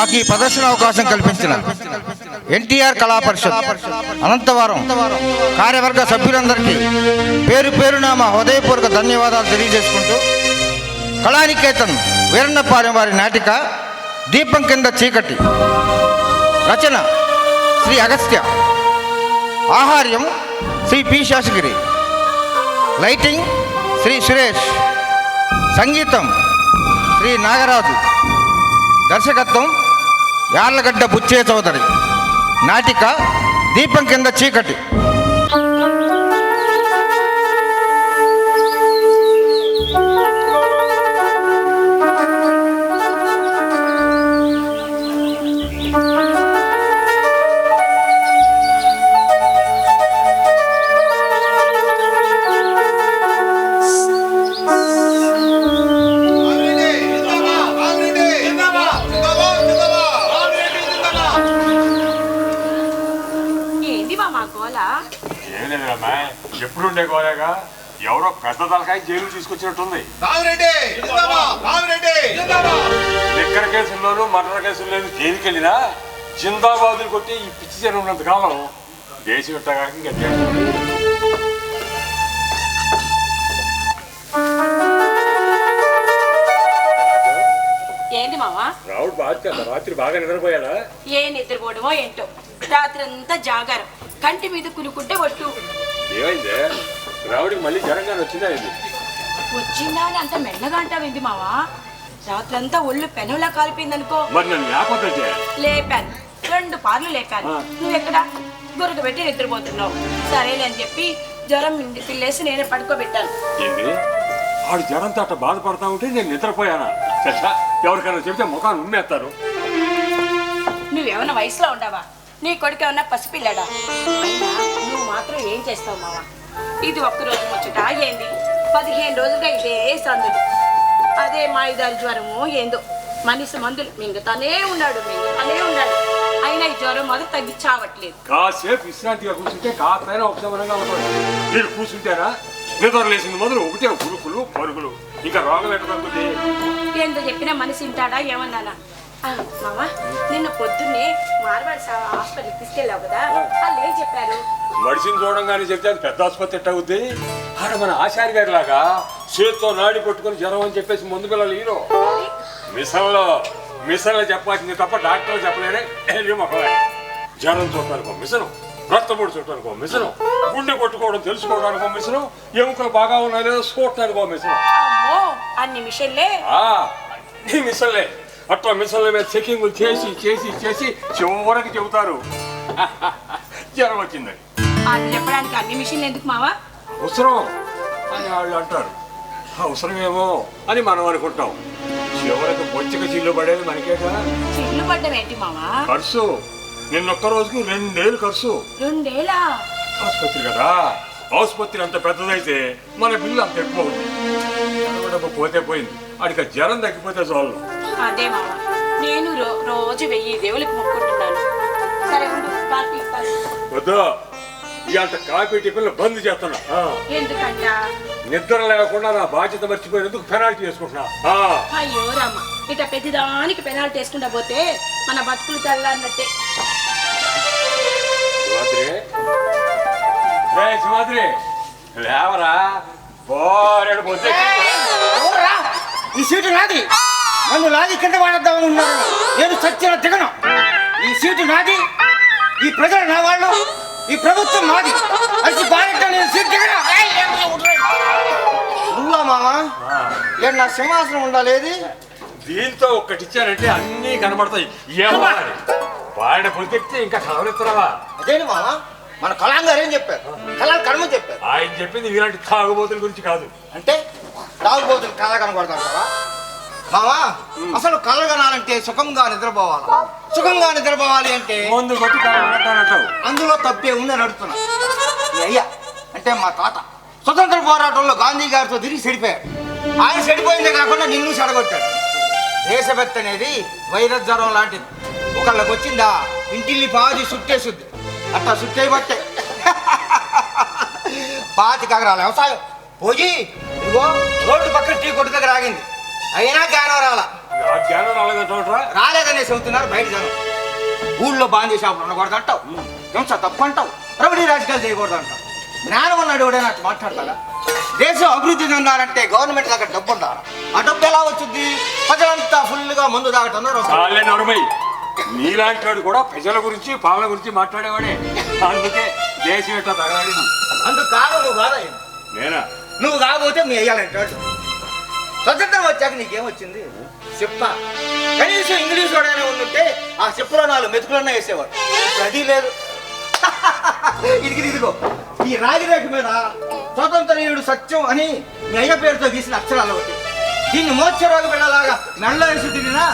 మాకు ఈ ప్రదర్శన అవకాశం కల్పించిన ఎన్టీఆర్ కళా పరిషత్ అనంతవరం కార్యవర్గ సభ్యులందరికీ పేరు పేరున మా హృదయపూర్వక ధన్యవాదాలు తెలియజేసుకుంటూ కళానికేతన్ వీరన్నపాలెం వారి నాటిక దీపం కింద చీకటి రచన శ్రీ అగస్త్య, ఆహార్యం శ్రీ పి శేషగిరి, లైటింగ్ శ్రీ సురేష్, సంగీతం శ్రీ నాగరాజు, దర్శకత్వం యార్లగడ్డ బుచ్చే చౌదరి. నాటిక దీపం కింద చీకటి. ఎప్పుడుండే గోలేగా ఎవరో పెద్ద తలకాయ జైలు తీసుకొచ్చినట్టుంది. లిక్కర్ కేసుల్లోనూ మర్డర్ కేసుల్లోనూ జైలుకి వెళ్ళినా జిందాబాదులు కొట్టి ఈ పిచ్చి జనం ఉన్నంత కాలం దేశం పెట్టగా ఏంటి మావా? రావుడు బాగా రాత్రి బాగా నిద్రపోయాడా? ఏ నిద్రపోవడమో ఏంటో, రాత్రి అంతా జాగారం, కంటి మీద కునుకుంటే ఒట్టు. ఏమైందే? రావుడికి మళ్ళీ జ్వరంగానే వచ్చిందా? ఇది వచ్చిందా అని అంత మెల్లగా అంటావేంది మావా? రాత్రంతా ఒళ్ళు పెనంలా కాలిపోయిందనుకో. మరి నన్ను లేకపోతే లేపాను, 2 పార్లు లేపాను. నువ్వెక్కడ గురక పెట్టి నిద్రపోతున్నావు. సరేలే అని చెప్పి జ్వరం పిల్లేసి నేనే పడుకోబెట్టాను. ఏంటి ఆడు జ్వరంతో అట్ట బాధపడతా ఉంటే నేను నిద్రపోయానా? ఎవరికైనా చెబితే ముఖాన్ని ఉమ్మేస్తారు. నువ్వేమన్నా వయసులో ఉండవా? నీ కొడుకు ఏమన్నా పసిపిల్లడా? అయినా నువ్వు మాత్రం ఏం చేస్తావు మావా? ఇది ఒక్కరోజు ముచ్చట ఏంది, 15 రోజులుగా ఇదే సందులు, అదే మాయుదారి జ్వరము ఏందో. మనిషి మందులు మింగుతానే ఉన్నాడు. అయినా ఈ జ్వరం మాత్రం తగ్గించావట్లేదు. కాసేపు విశ్రాంతిగా కూర్చుంటే కాస్తైనా ఉపశమనంగా ఉంటుంది. మీరు కూర్చుంటారా? నిద్ర లేచింది మొదలు ఒకటే పురుకులు పరుగులు, ఇంకా రోగం ఎట్లా తగ్గుతుంది? ఏందో చెప్పినా మనిషి తింటాడా ఏమన్నానా? మామా, నిన్న పొద్దున్నే మార్వాడి హాస్పిటల్కి తీసుకెళ్ళావు కదా, వాళ్ళు ఏం చెప్పారు? మడిసిని చూడంగానే చెప్తే అది పెద్ద ఆసుపత్రి ఎట్ట అవుద్ది? ఆడ మన ఆచార్య గారి లాగా చేతితో నాడి కొట్టుకుని జ్వరం అని చెప్పేసి ముందు పిల్లలు హీరో మిషన్లో చెప్పాల్సింది తప్ప డాక్టర్లు చెప్పలేరే. జ్వరం చూడటానికి మిషను, రక్తపోటు చూడటానికి మిషను, గుండె కొట్టుకోవడం తెలుసుకోవడానికి మిషను, ఎముకలు బాగా ఉన్నాయి లేదా చూడటానికి మిషను. అన్ని మిషన్లే మిషన్లే. అట్లా మిషన్ల మీద చెకింగ్లు చేసి చేసి చేసి చివరికి చెబుతారు జ్వరం వచ్చిందని. అది చెప్పడానికి అన్ని మిషన్లు ఎందుకు మావా? అవసరం అని వాళ్ళు అంటారు. అవసరమేమో అని మనం అనుకుంటాం. చివరికి బొచ్చిక చిల్లు పడేది మనకేగా. చిల్లు పడ్డం ఏంటి మావా? ఖర్చు. నిన్నొక్క రోజుకి 2 ఏళ్ళు ఖర్చు. 2 ఏళ్ళా? ఆసుపత్రి కదా, ఆసుపత్రి అంత పెద్దదైతే మన బిల్లు అంత ఎక్కువ అవుతుంది. డబ్బు పోతే పోయింది, అడిగి జ్వరం తగ్గిపోతే చాలు. అదే మావా, నేను రోజు 1000 దేవులకు మొక్కుంటున్నాను. సరే వద్దు, ఇవాళ కాఫీ టిఫిన్లు బంద్ చేస్తున్నా. ఎందుకంట? నిద్ర లేకుండా నా బాధ్యత మర్చిపోయినందుకు పెనాల్టీ వేసుకుంటున్నా. అయ్యో రామ్మ, ఇట ప్రతిదానికి పెనాల్టీ వేసుకుంటా పోతే మన బతుకులు తెల్లారినట్టే. సుమాద్రి లేవరా, బోరెడు పోతే ఈ సీటు నాది, నన్ను లాగి కింద వాడద్దామని ఉన్నారు. నేను సత్యం దిగను. ఈ సీటు నాది, ఈ ప్రజలు నా వాళ్ళు, ఈ ప్రభుత్వం నాది. అది బాగా నేను సీటు దిగను. నువ్వా మామా? లేదు, నా సింహాసనం ఉండాలి. దీంతో ఒక్కటిచ్చారంటే అన్నీ కనబడతాయి. ఏమో వాడిన పొందెక్కితే ఇంకా కలవరెత్తరావా? అదేంటి మామా, మన కళాం గారు ఏం చెప్పారు? కళలు కర్మ చెప్పారు. ఆయన చెప్పింది ఇలాంటి తాగుబోతుల గురించి కాదు. అంటే తాగుబోతులు కళ కనబడతారా మామా? అసలు కళ కనాలంటే సుఖంగా నిద్రపోవాలి. సుఖంగా నిద్రపోవాలి అంటే ముందు కొట్టి కలగంటానంటావు. అందులో తప్పే ఉందని అడుగుతున్నా. అయ్యా అంటే మా తాత స్వతంత్ర పోరాటంలో గాంధీ గారితో తిరిగి చెడిపోయాడు. ఆయన చెడిపోయిందే కాకుండా నిన్ను చెడగొట్టాడు. దేశభక్తి అనేది వైరస్ జ్వరం లాంటిది. ఒకళ్ళకి వచ్చిందా ఇంటిల్లి పాది సుట్టేసుద్ది. అట్లా సుట్టేయబట్టే 25 ఎకరాల వ్యవసాయం పోయి ఇదిగో రోడ్డు పక్కన టీ కొట్టు దగ్గర ఆగింది. అయినా జ్ఞానం రాలా. ఆ జ్ఞానం రాలేదంటారా? రాలేదనే చెబుతున్నారు బయట జనం. ఊళ్ళో బాందీ షాపులు ఉండకూడదు అంటావు, హింస తప్పు అంటావు, రౌడీ రాజకీయాలు చేయకూడదు అంటావు. జ్ఞానం ఉన్నాడు ఎవడైనా అట్లా మాట్లాడతారా? దేశం అభివృద్ధి చెందాలంటే గవర్నమెంట్ దగ్గర డబ్బు ఉండాలి. ఆ డబ్బు ఎలా వచ్చింది? ప్రజలంతా ఫుల్గా మందు తాగుతున్నారు. నీలాంటి వాడు కూడా ప్రజల గురించి పాలన గురించి మాట్లాడేవాడే. అందుకే దేశం ఎట్లా తగలాడి. అందుకు కాదు నువ్వు కాదయ్యా. నేనా? నువ్వు కాకపోతే మీ అయ్యాలంటాడు. స్వతంత్రం వచ్చాక నీకేమొచ్చింది? చెప్ప కనీసం ఇంగ్లీష్ వాడైనా ఉండుంటే ఆ చెప్పులో 4 మెతుకులన్నా వేసేవాడు. ఇప్పుడు అది లేదు. ఇదిగో ఈ రాగిరేఖ మీద స్వతంత్రయుడు సత్యం అని మీ అయ్య పేరుతో గీసిన అక్షరాలు ఒకటి. దీన్ని మోక్షరోగ బిళ్ళలాగా మెళ్ళ వేసి తిరిగినా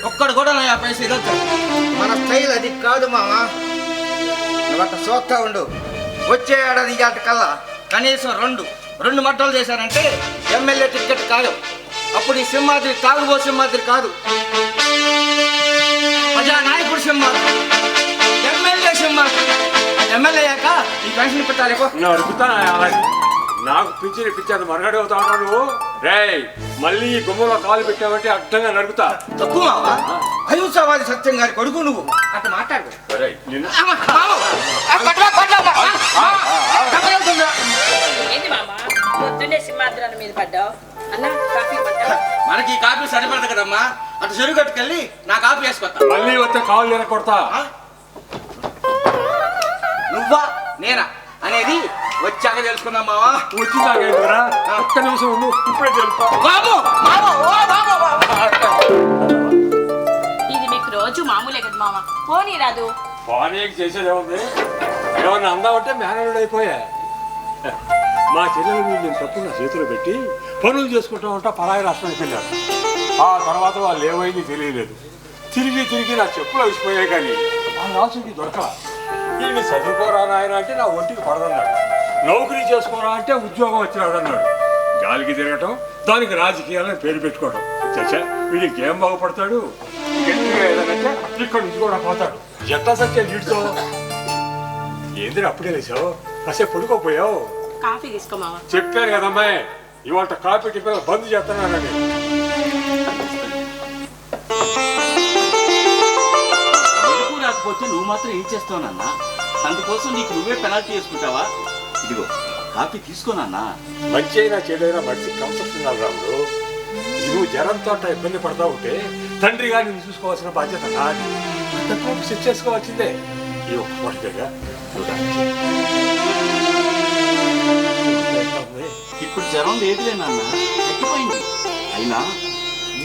ఒక్కడు కూడా నా పైస ఇదొచ్చు. మన స్టైల్ అది కాదు మామా. నువ్వంట చూస్తా ఉండు. వచ్చే ఏడాది ఇవాటి కల్లా కనీసం రెండు మట్టలు చేశారంటే ఎమ్మెల్యే టికెట్ కాదు. అప్పుడు ఈ సింహాద్రి తాగుబో సింహాద్రి కాదు, ప్రజానాయకుడు సింహాద్రి, ఎమ్మెల్యే సింహాద్రి. ఎమ్మెల్యే అయ్యాక ఈ పెన్షన్ పెట్టాలి. నాకు పిచ్చాను మరగడి అవుతా ఉంటాడు. రే మళ్ళీ ఈ గుమ్మలో కాలు పెట్టావంటే అడ్డంగా నడుపుతా. తక్కువ అహింసావాది సత్యం గారి కొడుకు నువ్వు అట్లా మాట్లాడు. ఏంటి మామ పొద్దున్నే సింహాద్రాల మీద పడ్డావు? అన్న కాఫీ పడ్డావు? మనకి ఈ కాఫీ సరిపడదు కదమ్మా. అటు చెరువు కట్టుకెళ్ళి నా కాఫీ వేసుకొస్తా. మళ్ళీ వస్తే కాలు జర కొడతా. నువ్వా నేనా అనేది వచ్చాక తెలుసుకుందాం మావా. వచ్చిందాగా ఒక్క నిమిషం ఉండు, ఇప్పుడే తెలుస్తా. ఇది మీకు రోజు మామూలే కదా మామ. పోనీ రాదు. పానీకి చేసేదేముంది? ఏమన్నా అందామంటే మేనలుడు అయిపోయా. మా చెల్లెలు నేను తప్పు నా చేతిలో పెట్టి పనులు చేసుకుంటామంట పరాయి రాష్ట్రానికి వెళ్ళారు. ఆ తర్వాత వాళ్ళు ఏమైంది తెలియలేదు. తిరిగి నా చెప్పులు అవిసిపోయాయి కానీ ఆ రాసుకి దొరకల. వీడిని చదువుకోరా నాయన అంటే నా ఒంటికి పడదన్నాడు. నౌకరీ చేసుకోరా అంటే ఉద్యోగం వచ్చినాడు అన్నాడు. గాలికి తిరగటం, దానికి రాజకీయాలని పేరు పెట్టుకోవడం. చచ్చా వీడికి ఏం బాగుపడతాడు? ఏదంటే ఇక్కడి నుంచి కూడా పోతాడు. ఎట్లా సత్యం వీడితో? ఏందిరా అప్పుడే లేచావు? కాసేపు పడుకోపోయావు. కాఫీ తీసుకో మామ. చెప్పాను కదమ్మాయి, ఇవాళ కాఫీ టిఫిన్ బంద్ చేస్తున్నానని. రాకపోతే నువ్వు మాత్రం ఏం చేస్తావు నాన్న? అందుకోసం నీకు నువ్వే పెనాల్టీ చేసుకుంటావా? ఇదిగో కాఫీ తీసుకోనన్నా. మంచి అయినా చెడైనా మనిషి కంసెప్టున్నారు రాముడు. నువ్వు జ్వరంతో ఇబ్బంది పడతా ఉంటే తండ్రిగా నేను చూసుకోవాల్సిన బాధ్యత నాది. సెట్ చేసుకోవాల్సిందే. ఈ ఒక్క పూటగా ఇప్పుడు జ్వరం లేదులే నాన్న, తగ్గిపోయింది. అయినా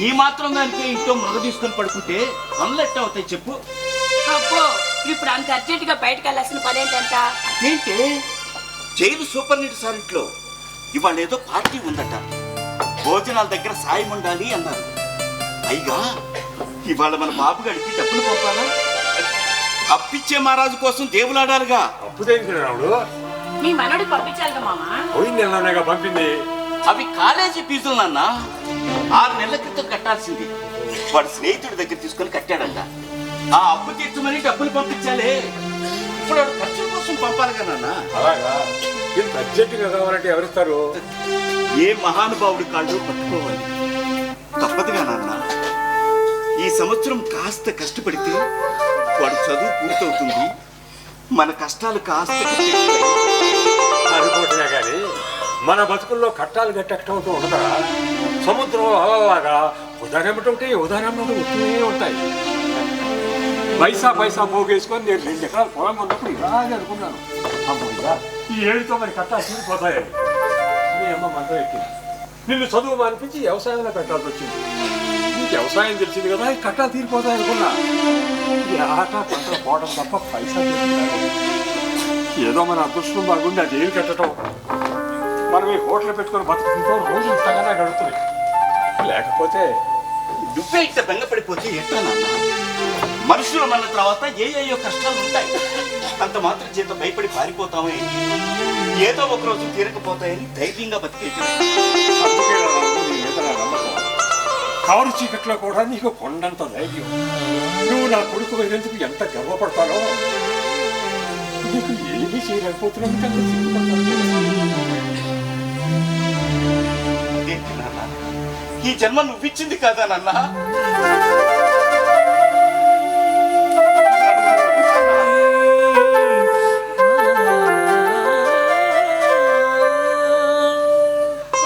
ఈ మాత్రం దానికి ఇంట్లో మృగ తీసుకొని పడుకుంటే పనులు ఎట్ట అవుతాయి చెప్పు? అబ్బో ఇప్పుడు అంత అర్జెంట్ గా బయటకు వెళ్ళాల్సిన పని ఏంటంట? ఏంటే జైలు సూపర్ నీట్ సార్ ఇంట్లో ఇవాళ ఏదో పార్టీ ఉందట. భోజనాల దగ్గర సాయం ఉండాలి అన్నారు. పైగా ఇవాళ మన బాబు గడికి డబ్బులు పంపాలా? అప్పిచ్చే మహారాజు కోసం దేవులాడాలిగా. అప్పు దేనికి రాముడు? మీ మనోడి పంపించాలిగా మామా. పోయింది నెలనేగా పంపింది. అవి కాలేజీ ఫీజులు నాన్న. 6 నెలల క్రితం కట్టాల్సింది. వాడు స్నేహితుడి దగ్గర తీసుకొని కట్టాడంట. ఆ అప్పు తీర్చమని డబ్బులు పంపించాలే. ఇప్పుడు వాడు ఖర్చుల కోసం పంపాలిగా నాన్న. అలాగా? ఇంత అర్జెంటుగా కావాలంటే ఎవరిస్తారు? ఏ మహానుభావుడి కాళ్ళు పట్టుకోవాలి. తప్పదుగా నాన్న. ఈ సంవత్సరం కాస్త కష్టపడితే వాడు చదువు పూర్తవుతుంది. మన కష్టాలు కాస్త అనుకోవటమే కానీ మన బతుకుల్లో కట్టాలు గట్టెక్కటంతో ఉండదా? సముద్రంలో అలలాగా ఉదాహరణంటే ఉదాహరణలు వస్తూనే ఉంటాయి. పైసా పోగేసుకొని నేను 2 ఎకరాలు పొలం ఉన్నప్పుడు ఇలాగే అనుకున్నాను. అమ్మా ఈ ఏడుతో మరి కట్టాలు తీరిపోతాయని మీ అమ్మ మంత్రం ఎక్కింది. నిన్ను చదువు మానిపించి వ్యవసాయంలో పెట్టాల్సి వచ్చింది. నీకు వ్యవసాయం తెలిసింది కదా, ఈ కట్టాలు తీరిపోతాయి అనుకున్నా. ఈ ఆట పంటలు పోవడం తప్ప పైసా ఏదో మన అదృష్టం బాగుండి ఆ జైలు కట్టడం. మనం ఈ హోటల్ పెట్టుకొని బతుకుంటూ రోజు ఇంతగానే గడుపుతుంది. లేకపోతే నువ్వే ఇట్లా బెంగపడిపోతే ఎట్లా నాన్న? మనుషులు మన తర్వాత ఏయో కష్టాలు ఉంటాయి. అంత మాత్రం చేత భయపడి పారిపోతామే. ఏదో ఒక రోజు తీరకపోతాయని ధైర్యంగా బతికేది. కారు చీకట్లో కూడా నీకు కొండంత ధైర్యం. నువ్వు నా కొడుకు అయినందుకు ఎంత గర్వపడతానో. నీకు ఏమీ చేయలేకపోతున్నావు. ఈ జన్మ నువ్విచ్చింది కదా నాన్న.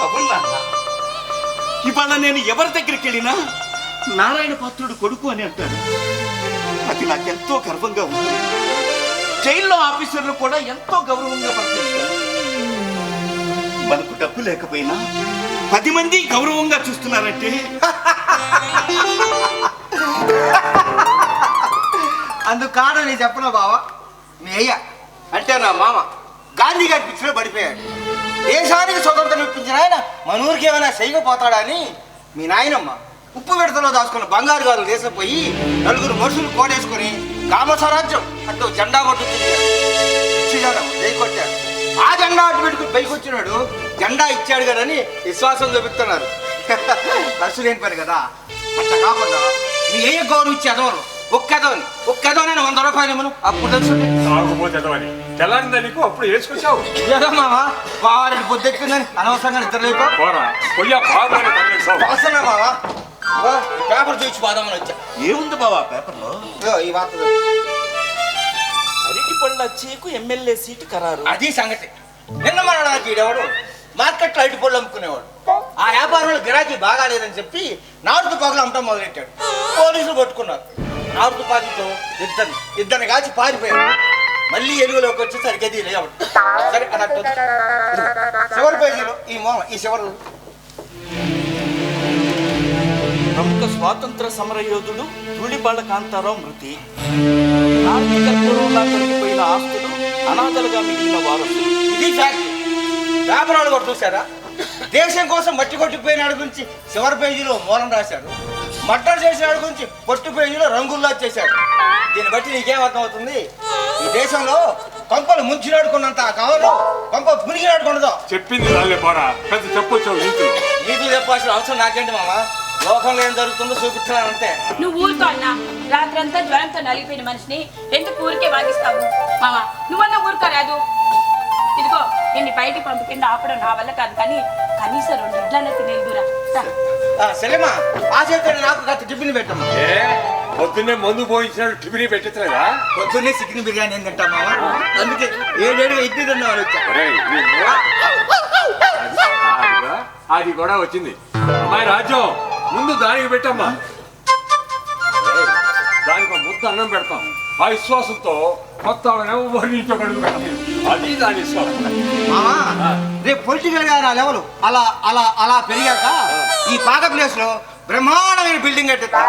అవును నాన్న, ఇవాళ నేను ఎవరి దగ్గరికి వెళ్ళినా నారాయణ పాత్రుడు కొడుకు అని అంటారు. అది నాకెంతో గర్వంగా ఉంది. జైల్లో ఆఫీసర్లు కూడా ఎంతో గౌరవంగా పనిచేస్తారు. మనకు డబ్బు లేకపోయినా 10 మంది గౌరవంగా చూస్తున్నారంటే అందుకు కారణం నేను చెప్పను బావా. మీ అయ్య అంటే నా మామ గాంధీ గారి పిచ్చిలో పడిపోయాడు. దేశానికి స్వతంత్రం ఇప్పించిన ఆయన మన ఊరికి ఏమైనా చేయకపోతాడని మీ నాయనమ్మ ఉప్పు విడతలో దాచుకున్న బంగారు గారు దేశపోయి 4 మనుషులు కోడేసుకుని కామస్వరాజ్యం అంటూ జెండా కొట్టాడు. ఆ జెండా అటు పెట్టుకుని పైకి వచ్చినాడు. జెండా ఇచ్చాడు కదని విశ్వాసం చూపిస్తున్నారు. ఖర్చు లేని పని కదా. అట్లా కాకుండా మీ ఏ గౌరవం ఇచ్చి ఎదవను ఒక్కెదవని 100 రూపాయలు మనం అప్పుడు తెలుసుంటే తెల్లారిందా నీకు? అప్పుడు వేసుకొచ్చావు ఏదో మామ బావారెడ్డి పొద్దెక్కిందని అనవసరంగా నిద్ర లేకో అవసరమే మావా. పేపర్ చూసి బాదామని వచ్చా. ఏముంది బావా పేపర్లో? ఈ వార్త అరటి పళ్ళ చీకు ఎమ్మెల్యే సీటు ఖరారు. అది సంగతి. నిన్న మనడానికి ఈడెవడు మార్కెట్లో అరటి పళ్ళు అమ్ముకునేవాడు. ఆ వ్యాపారంలో గిరాకీ బాగాలేదని చెప్పి 4 తుపాకులు అమ్మటం మొదలెట్టాడు. పోలీసులు పట్టుకున్నారు. 4 తుపాకులతో ఇద్దరిని కాల్చి పారిపోయాడు. మళ్ళీ ఎలుగులోకి వచ్చి సరిగ్గా లేవడు. సరే అన్నట్టు చివరి పేజీలో ఈ చివరి ప్రముఖ స్వాతంత్ర సమర యోధుడు ధూళిపాళ్ల కాంతారావు మృతి. కర్పూరంలా కరిగిపోయిన ఆస్తులు అనాథలుగా మిగిలిన వారసులు. ఇది ఫ్యాక్ట్. వ్యాపారాలు కూడా చూసారా? దేశం కోసం మట్టి కొట్టిపోయినాడు గురించి చివరి పేజీలో మూలం రాశాడు. మర్డర్ చేసినాడు గురించి పొట్టు పేజీలో రంగుల్లా చేశాడు. దీన్ని బట్టి నీకేం అర్థమవుతుంది? ఈ దేశంలో కొంపలు ముంచినాడుకున్నంత కావాలి, కొంప మునిగినాడుకున్నదో. చెప్పింది చెప్పొచ్చు. నీకు చెప్పాల్సిన అవసరం నాకేంటి మామ? లోకంలో ఏం జరుగుతుందో చూపిస్తున్నాను అంతే. నువ్వు ఊరుకో అన్నా. రాత్రంతా జ్వరంతో నలిగిపోయిన మనిషిని ఎందుకు ఊరికే వాగిస్తావు మామ? నువ్వన్నా ఊరుకోరాదు. ఇదిగో నిన్ను బయటికి పంపుకుండా ఆపడం నా వల్ల కాదు, కానీ కనీసం 2 ఇడ్లన్నా తినేదురా. సెలమా ఆ చేత నాకు గత టిఫిన్ పెట్టమ్మా. పొద్దున్నే మందు పోయించినట్టు టిఫిన్ పెట్టించలేదా? పొద్దున్నే చికెన్ బిర్యానీ ఏం తింటా మామ? అందుకే 7 ఇడ్లీ తిన్నాను వచ్చా. అది కూడా వచ్చింది. అమ్మాయి రాజ్యం ముందు దానికి పెట్టమ్మా. దానికి ముద్ద అన్నం పెడతాం. ఆ విశ్వాసంతో కొత్త అది దాని విశ్వాసం. రేపు పొలిటికల్ గా నా లెవెల్ అలా పెరిగాక ఈ పాక ప్లేస్ లో బ్రహ్మాండమైన బిల్డింగ్ కట్టిస్తా.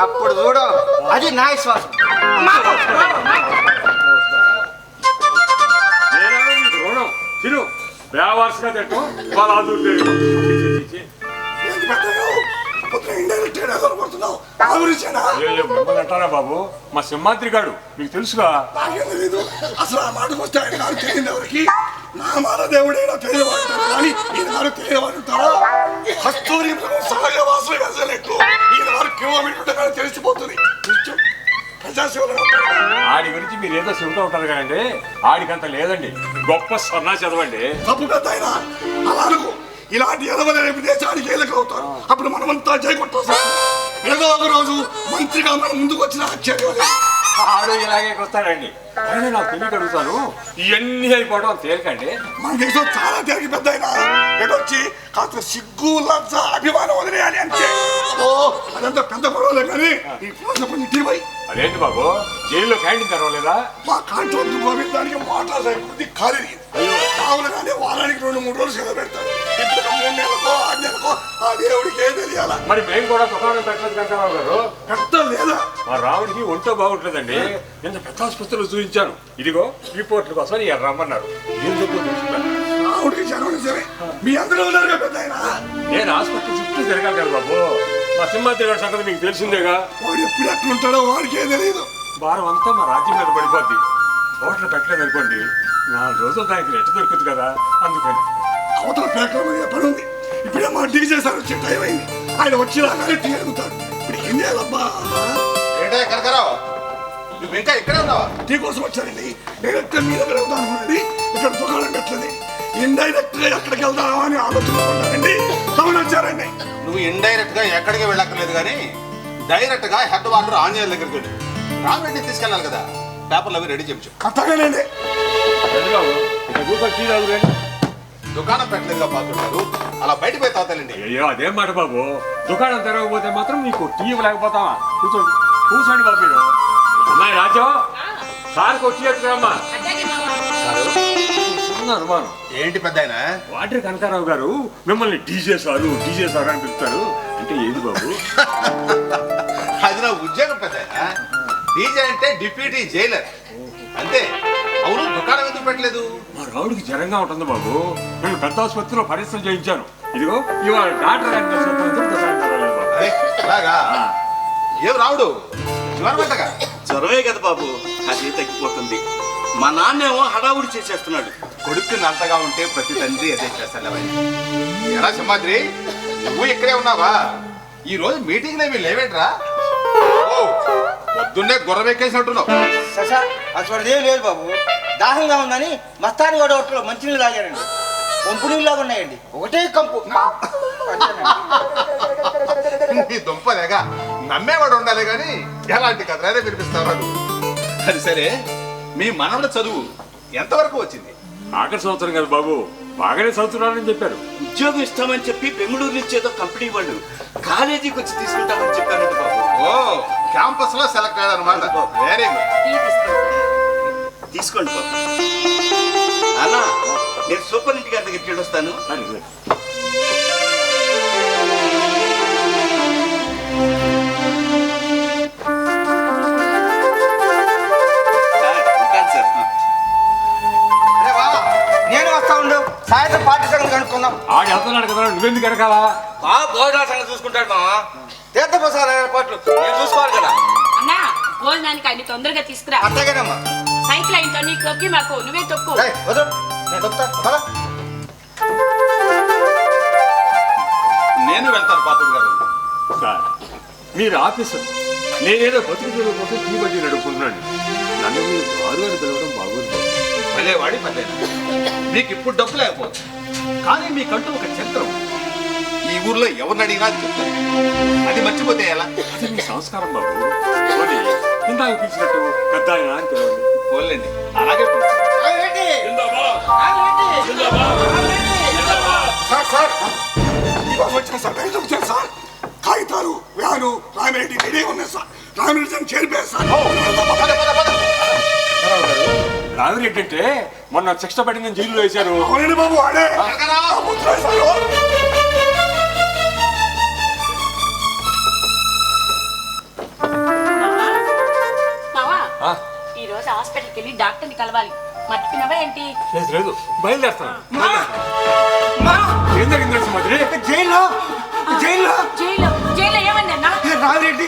అప్పుడు చూడు, అది నా విశ్వాసం. రుణం తిను వ్యావర్స్గా తింటాం. మిమ్మల్ని అంటారా బాబు? మా సింహాద్రి గారు మీకు తెలుసుగా. అసలు ఆ మాటకు వస్తే ఆయన గారు తెలియదు ఎవరికి. నా మాట దేవుడైనా తెలియవాడుతారు కానీ ఈయన గారు తెలియవాడుతారా? కస్తూరి సహజవాసులు వెళ్ళలేట్లు ఈయన గారు కిలోమీటర్ కానీ తెలిసిపోతుంది. ప్రజాసేవలు ఆడి గురించి మీరు ఏదో చెబుతూ ఉంటారు కదండి. ఆడికంత లేదండి. గొప్ప సన్నా చదవండి. తప్పు పెద్ద ఆయన అలా అనుకో. ఇలాంటి ఎదవల రేపు దేశానికి ఏలక అవుతారు. అప్పుడు మనమంతా జయకొట్టాల్సి ఏదో ఒక రోజు మంత్రిగా మనం ముందుకు వచ్చిన ఆశ్చర్యం. ఆడు ఇలాగే వస్తాడండి. అయినా నాకు తెలియక అడుగుతాను, ఇవన్నీ అయిపోవడం తేలికండి. మన దేశం చాలా తేలిక పెద్ద అయినా ఎటొచ్చి కాస్త సిగ్గు లజ్జ అభిమానం వదిలేయాలి అంతే. అదంతా పెద్ద గొడవలే కానీ ఈ ప్రశ్న తీరువై. అదేంటి బాబు, జైల్లో క్యాంటీన్ తెరవలేదా? మా కాంట్రాక్ట్ గోవిందానికి మోటార్ సైకిల్ ఖాళీ కావులు కానీ వారానికి 2-3 రోజులు సెలవు పెడతారు. ఇప్పుడు 3 నెలలకో 6 నెలలకో ఆ దేవుడికి ఏం తెలియాలా? మరి మేము కూడా దుకాణం పెట్టలేదు కంటారావు గారు. పెట్ట లేదా? మా రావుడికి ఒంటో బాగుంటుందండి. నేను పెద్ద ఆసుపత్రిలో చూపించాను. ఇదిగో రిపోర్ట్ల కోసం రమ్మన్నారు. ఏం చెప్పు తెలుసుకున్నాను. రావుడికి జనం నిజమే. మీ అందరూ ఉన్నారు పెద్ద ఆయన. నేను హాస్పిటల్ చుట్టూ తిరగాలి కదా బాబు. మా సింహాద్రి గారి సంగతి మీకు తెలిసిందేగా. వాడు ఎప్పుడు ఎట్లుంటాడో వాడికి ఏం తెలియదు. భారం అంతా మా రాజ్యం మీద పడిపోద్ది. హోటల్ పెట్టలేదు అనుకోండి, 4 రోజులు దానికి ఎట్టు దొరుకుతుంది కదా. అందుకని అవతల పేకల మీద పని ఉంది. ఇప్పుడే మా డీజే సార్ వచ్చే టైం అయింది. ఆయన వచ్చినాకనే టీ అడుగుతాడు. ఇప్పుడు ఏం చేయాలబ్బా? ఏంటో కనకరావు, నువ్వు ఇంకా ఇక్కడే ఉన్నావా? టీ కోసం వచ్చానండి. డైరెక్టర్ మీద అడుగుతాను అనుకోండి. ఇక్కడ దుకాణం పెట్టలేదు. ఇండైరెక్ట్ గా ఎక్కడికి వెళ్దామా అని ఆలోచన ఉంటానండి. ఎంతమంది వచ్చారండి? నువ్వు ఇండైరెక్ట్ గా ఎక్కడికి వెళ్ళక్కర్లేదు కానీ డైరెక్ట్ గా హెడ్ వాటర్ ఆంజనేయుల దగ్గరికి వెళ్ళి రామరెడ్డిని తీసుకెళ్ళాలి కదా. పేపర్లు అవి రెడీ చెప్పు. అట్టగానండి. బాబు ఇక్కడ కూర్చొని టీ తాగు రండి. దుకాణం పెట్టలేదుగా పాత్రుడు, అలా బయట పోయి తాతాలండి. అయ్యో అదేం మాట బాబు, దుకాణం తెరవకపోతే మాత్రం మీకు టీ ఇవ్వలేకపోతావా? కూర్చోండి కూర్చోండి బాబు. మీరు అమ్మాయి రాజు సార్కి వచ్చి ఎత్తుకురమ్మా. అట్లాగే మావా. చిన్న అనుమానం. ఏంటి పెద్ద ఆయన? వాటర్ కనకారావు గారు మిమ్మల్ని డీజే సారు అని పిలుస్తారు అంటే ఏది బాబు? అది నా ఉద్యోగం పెద్ద ఆయన. డీజే అంటే డిప్యూటీ జైలర్ అంతే. అవును, దుకాణం ఎందుకు పెట్టలేదు? మా రావుడికి జ్వరంగా ఉంటుంది బాబు. నేను పెద్ద ఆసుపత్రిలో పరీక్షలు చేయించాను. ఇదిగో ఇవాళ డాక్టర్ గారిని బాబు. అరే అలాగా? ఏం రావుడు జ్వరం పెట్టగా? జ్వరమే కదా బాబు, అది తగ్గిపోతుంది. మా నాన్నేమో హడావుడి చేసేస్తున్నాడు. కొడుకు నంతగా ఉంటే ప్రతి తండ్రి అదే చేస్తాడు. ఎలా సింహాద్రి, నువ్వు ఇక్కడే ఉన్నావా? ఈ రోజు మీటింగ్ ఏమి లేవేంట్రా? ఓ పొద్దున్నే గుర్రం ఎక్కేసినట్టున్నావు. ససా అసలు లేదు బాబు. దాహంగా ఉందని మస్తాని గోడ హోటల్లో మంచినీళ్ళు తాగారండి. పంపు నీళ్ళగా ఉన్నాయండి, ఒకటే కంపు. నీ దుంపలేగా నమ్మేవాడు ఉండాలి కానీ ఎలాంటి కథలైనా వినిపిస్తావాడు. అది సరే, మీ మనవడ చదువు ఎంతవరకు వచ్చింది? ఆఖరి సంవత్సరం కదా బాబు, బాగానే చదువుతున్నానని చెప్పారు. ఉద్యోగం ఇస్తామని చెప్పి బెంగళూరు నుంచి ఏదో కంపెనీ వాళ్ళు కాలేజీకి వచ్చి తీసుకుంటామని చెప్పారంట బాబు. ఓ క్యాంపస్ లో సెలెక్ట్ అయ్యాడు అనమాట. Very good. టీ తీసుకుంటా. తీసుకోండి బాబు. అన్న, నేను సూపరింటెండెంట్ గారి దగ్గరికి వెళ్ళొస్తాను. సరే సరే. సార్. అరే బాబా, నేను వస్తా ఉండు. సాయంత్రం పార్టీ సంగతి కనుక్కుందాం. ఆడు వెళ్తున్నాడు కదా, నువ్వెందుకు ఎరకాలా? బాగా భోజనాల సంగతి చూసుకుంటాడు మావా. తీర్థప్రసాద ఏర్పాట్లు నేను చూసుకోవాలి కదా. అన్నా భోజనానికి అన్ని తొందరగా తీసుకురా. అట్టగేనమ్మా. సైకిల్ అయిన నీకు తొక్కి మాకు నువ్వే తొక్కు. వద్దు, నేను తొక్కుతా. పద. నేను వెళ్తాను పాత్రుడు గారు. సార్ మీరు ఆఫీసర్, నేనేదో బతుకు తెరువు కోసం టీ బడ్డీ నడుపుకుంటున్నాను. నన్ను మీరు దారు అని పిలవడం బాగోదు. పల్లెవాడి పల్లెనా? మీకు ఇప్పుడు డబ్బు లేకపోతే కానీ మీకంటూ ఒక చరిత్రం. ఈ ఊర్లో ఎవరిని అడిగినా అది చెప్తారు. అది మర్చిపోతే ఎలా? అది మీ సంస్కారం బాబు. పోనీ ఇందాక పిలిచినట్టు పెద్ద ఆయన అని పిలవండి. పోలేండి, అలాగే పిలుస్తాను. సార్ ఇవాళ వచ్చిన సార్ రైలు వచ్చాను సార్. కాగితాలు వ్యాను రామిరెడ్డి రెడీ ఉన్నాయి సార్. రామిరెడ్డి చేరిపోయారు సార్. పద, పద, పద. రావిరెడ్డి అంటే మొన్న శిక్ష పడిందని జైల్లో వేశారు. అవునండి బాబు, వాడే ముద్రాయి సార్. మావా ఆ, ఈ రోజు హాస్పిటల్కి వెళ్ళి డాక్టర్ని కలవాలి. మర్చిపోయినావా ఏంటి? లేదు లేదు, బయలుదేరుతాను. మా, మా, ఏం జరిగింది సింహాద్రి? జైల్లో జైల్లో జైల్లో ఏమైంది అన్నా? రామిరెడ్డి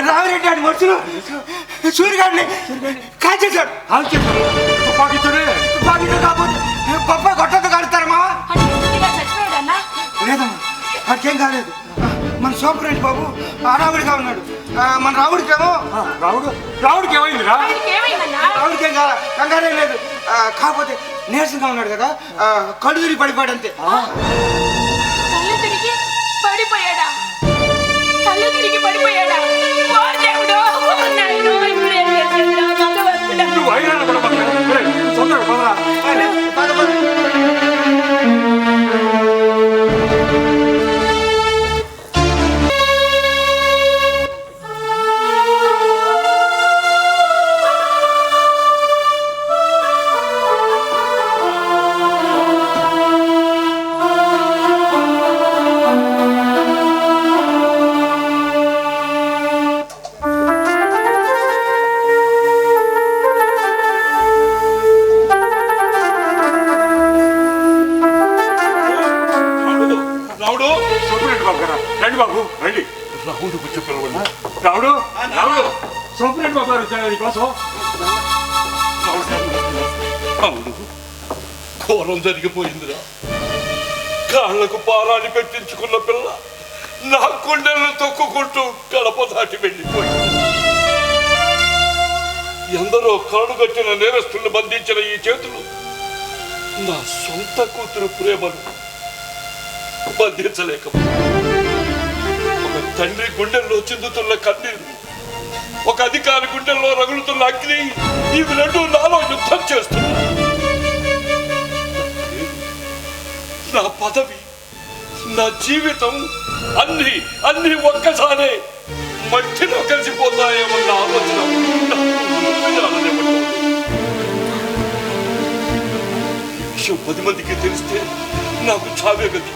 రావిరెడ్డి అని మనుషులు సూర్యగాడిని కాల్చేశాడు. తుపాకీతోనే? తుపాకీతో కాకపోతే పప్ప గొట్టతో కాలుతారు మావా. అంటే పూర్తిగా చచ్చిపోయాడు అన్నా? లేదమ్మా, వాడికేం కాలేదు. మన సూపరెంట్ బాబు ఆరావుడిగా ఉన్నాడు. మన రావుడికేమో రావుడికి ఏమైందిరా? ఆయనకి ఏమైందన్నా? రావుడికేం కాల, కంగారేం లేదు. కాకపోతే నీరసంగా ఉన్నాడు కదా, కళ్ళు తిరిగి పడిపోయాడు అంతే. కళ్ళు తిరిగి పడిపోయాడా? కళ్ళు తిరిగి పడిపోయాడా? ఓ దేవుడు, ఓ నాయనో, ఇప్పుడు ఏం చేసేదిరా? భగవంతుడా. నువ్వు అయినా తొందరగా పదరా. పద, పద. రండి బాబు రండి. రావుడు కూర్చో పిలవండి. రావుడు సూపరెంట్ బాబు గారు వచ్చారు నీకోసం. అవును, ఘోరం జరిగిపోయిందిరా. కాళ్లకు పారాన్ని పెట్టించుకున్న పిల్ల నా కుండెలను తొక్కుకుంటూ కడప దాటి వెళ్ళిపోయింది. ఎందరో కరుడుగట్టిన నేరస్తులను బంధించిన ఈ చేతులు నా సొంత కూతురు ప్రేమను బంధించలేకపోయాను. ఒక తండ్రి గుండెల్లో చిందుతున్న కన్నీరు, ఒక అధికారి గుండెల్లో రగులుతున్న అగ్ని, ఇవి రెండు నాలో యుద్ధం చేస్తున్నా. నా పదవి, నా జీవితం అన్ని ఒక్కసారే మట్టిలో కలిసిపోతాయేమన్న ఆలోచన ఈ విషయం 10 మందికి తెలిస్తే నాకు చావే గతి.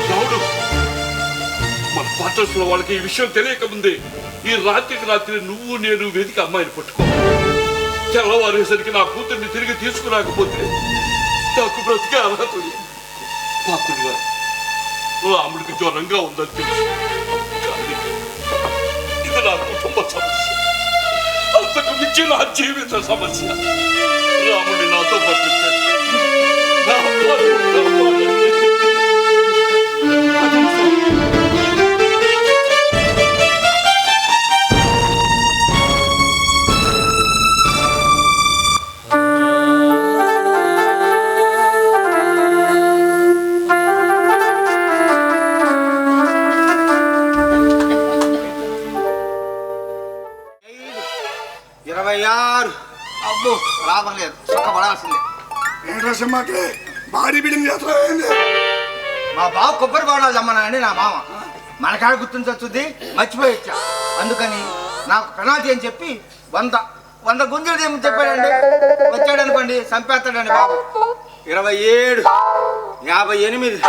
రావుడు, మన క్వార్టర్స్ లో వాళ్ళకి ఈ విషయం తెలియకముందే ఈ రాత్రికి రాత్రి నువ్వు నేను వెతికి అమ్మాయిని పట్టుకో. తెల్లవారేసరికి నా కూతుర్ని తిరిగి తీసుకురాకపోతే నాకు బ్రతికే అర్హత లేదు. పాత్రుడుగా రాముడికి జ్వరంగా ఉందని తెలుసు, కానీ ఇది నా కుటుంబ సమస్య, అంతకు మించి నా జీవిత సమస్య. రాముడిని నాతో పంపించండి. అబ్బో లాభం లేదు, సుఖపడాల్సిందే. ఏంట్రా సింహాద్రి, బాడీ బిల్డింగ్ చేస్తున్నావు? మా బావ కొబ్బరి బోడాలు అమ్మనండి నా మామ. మనకాడ గుర్తుంచొచ్చుద్ది, మర్చిపోయి వచ్చా. అందుకని నాకు పెనాల్టీ అని చెప్పి 100 గుంజలు ఏమి చెప్పాడండి. వచ్చాడు అనుకోండి, చంపేస్తాడండి బాబు. 27, 58.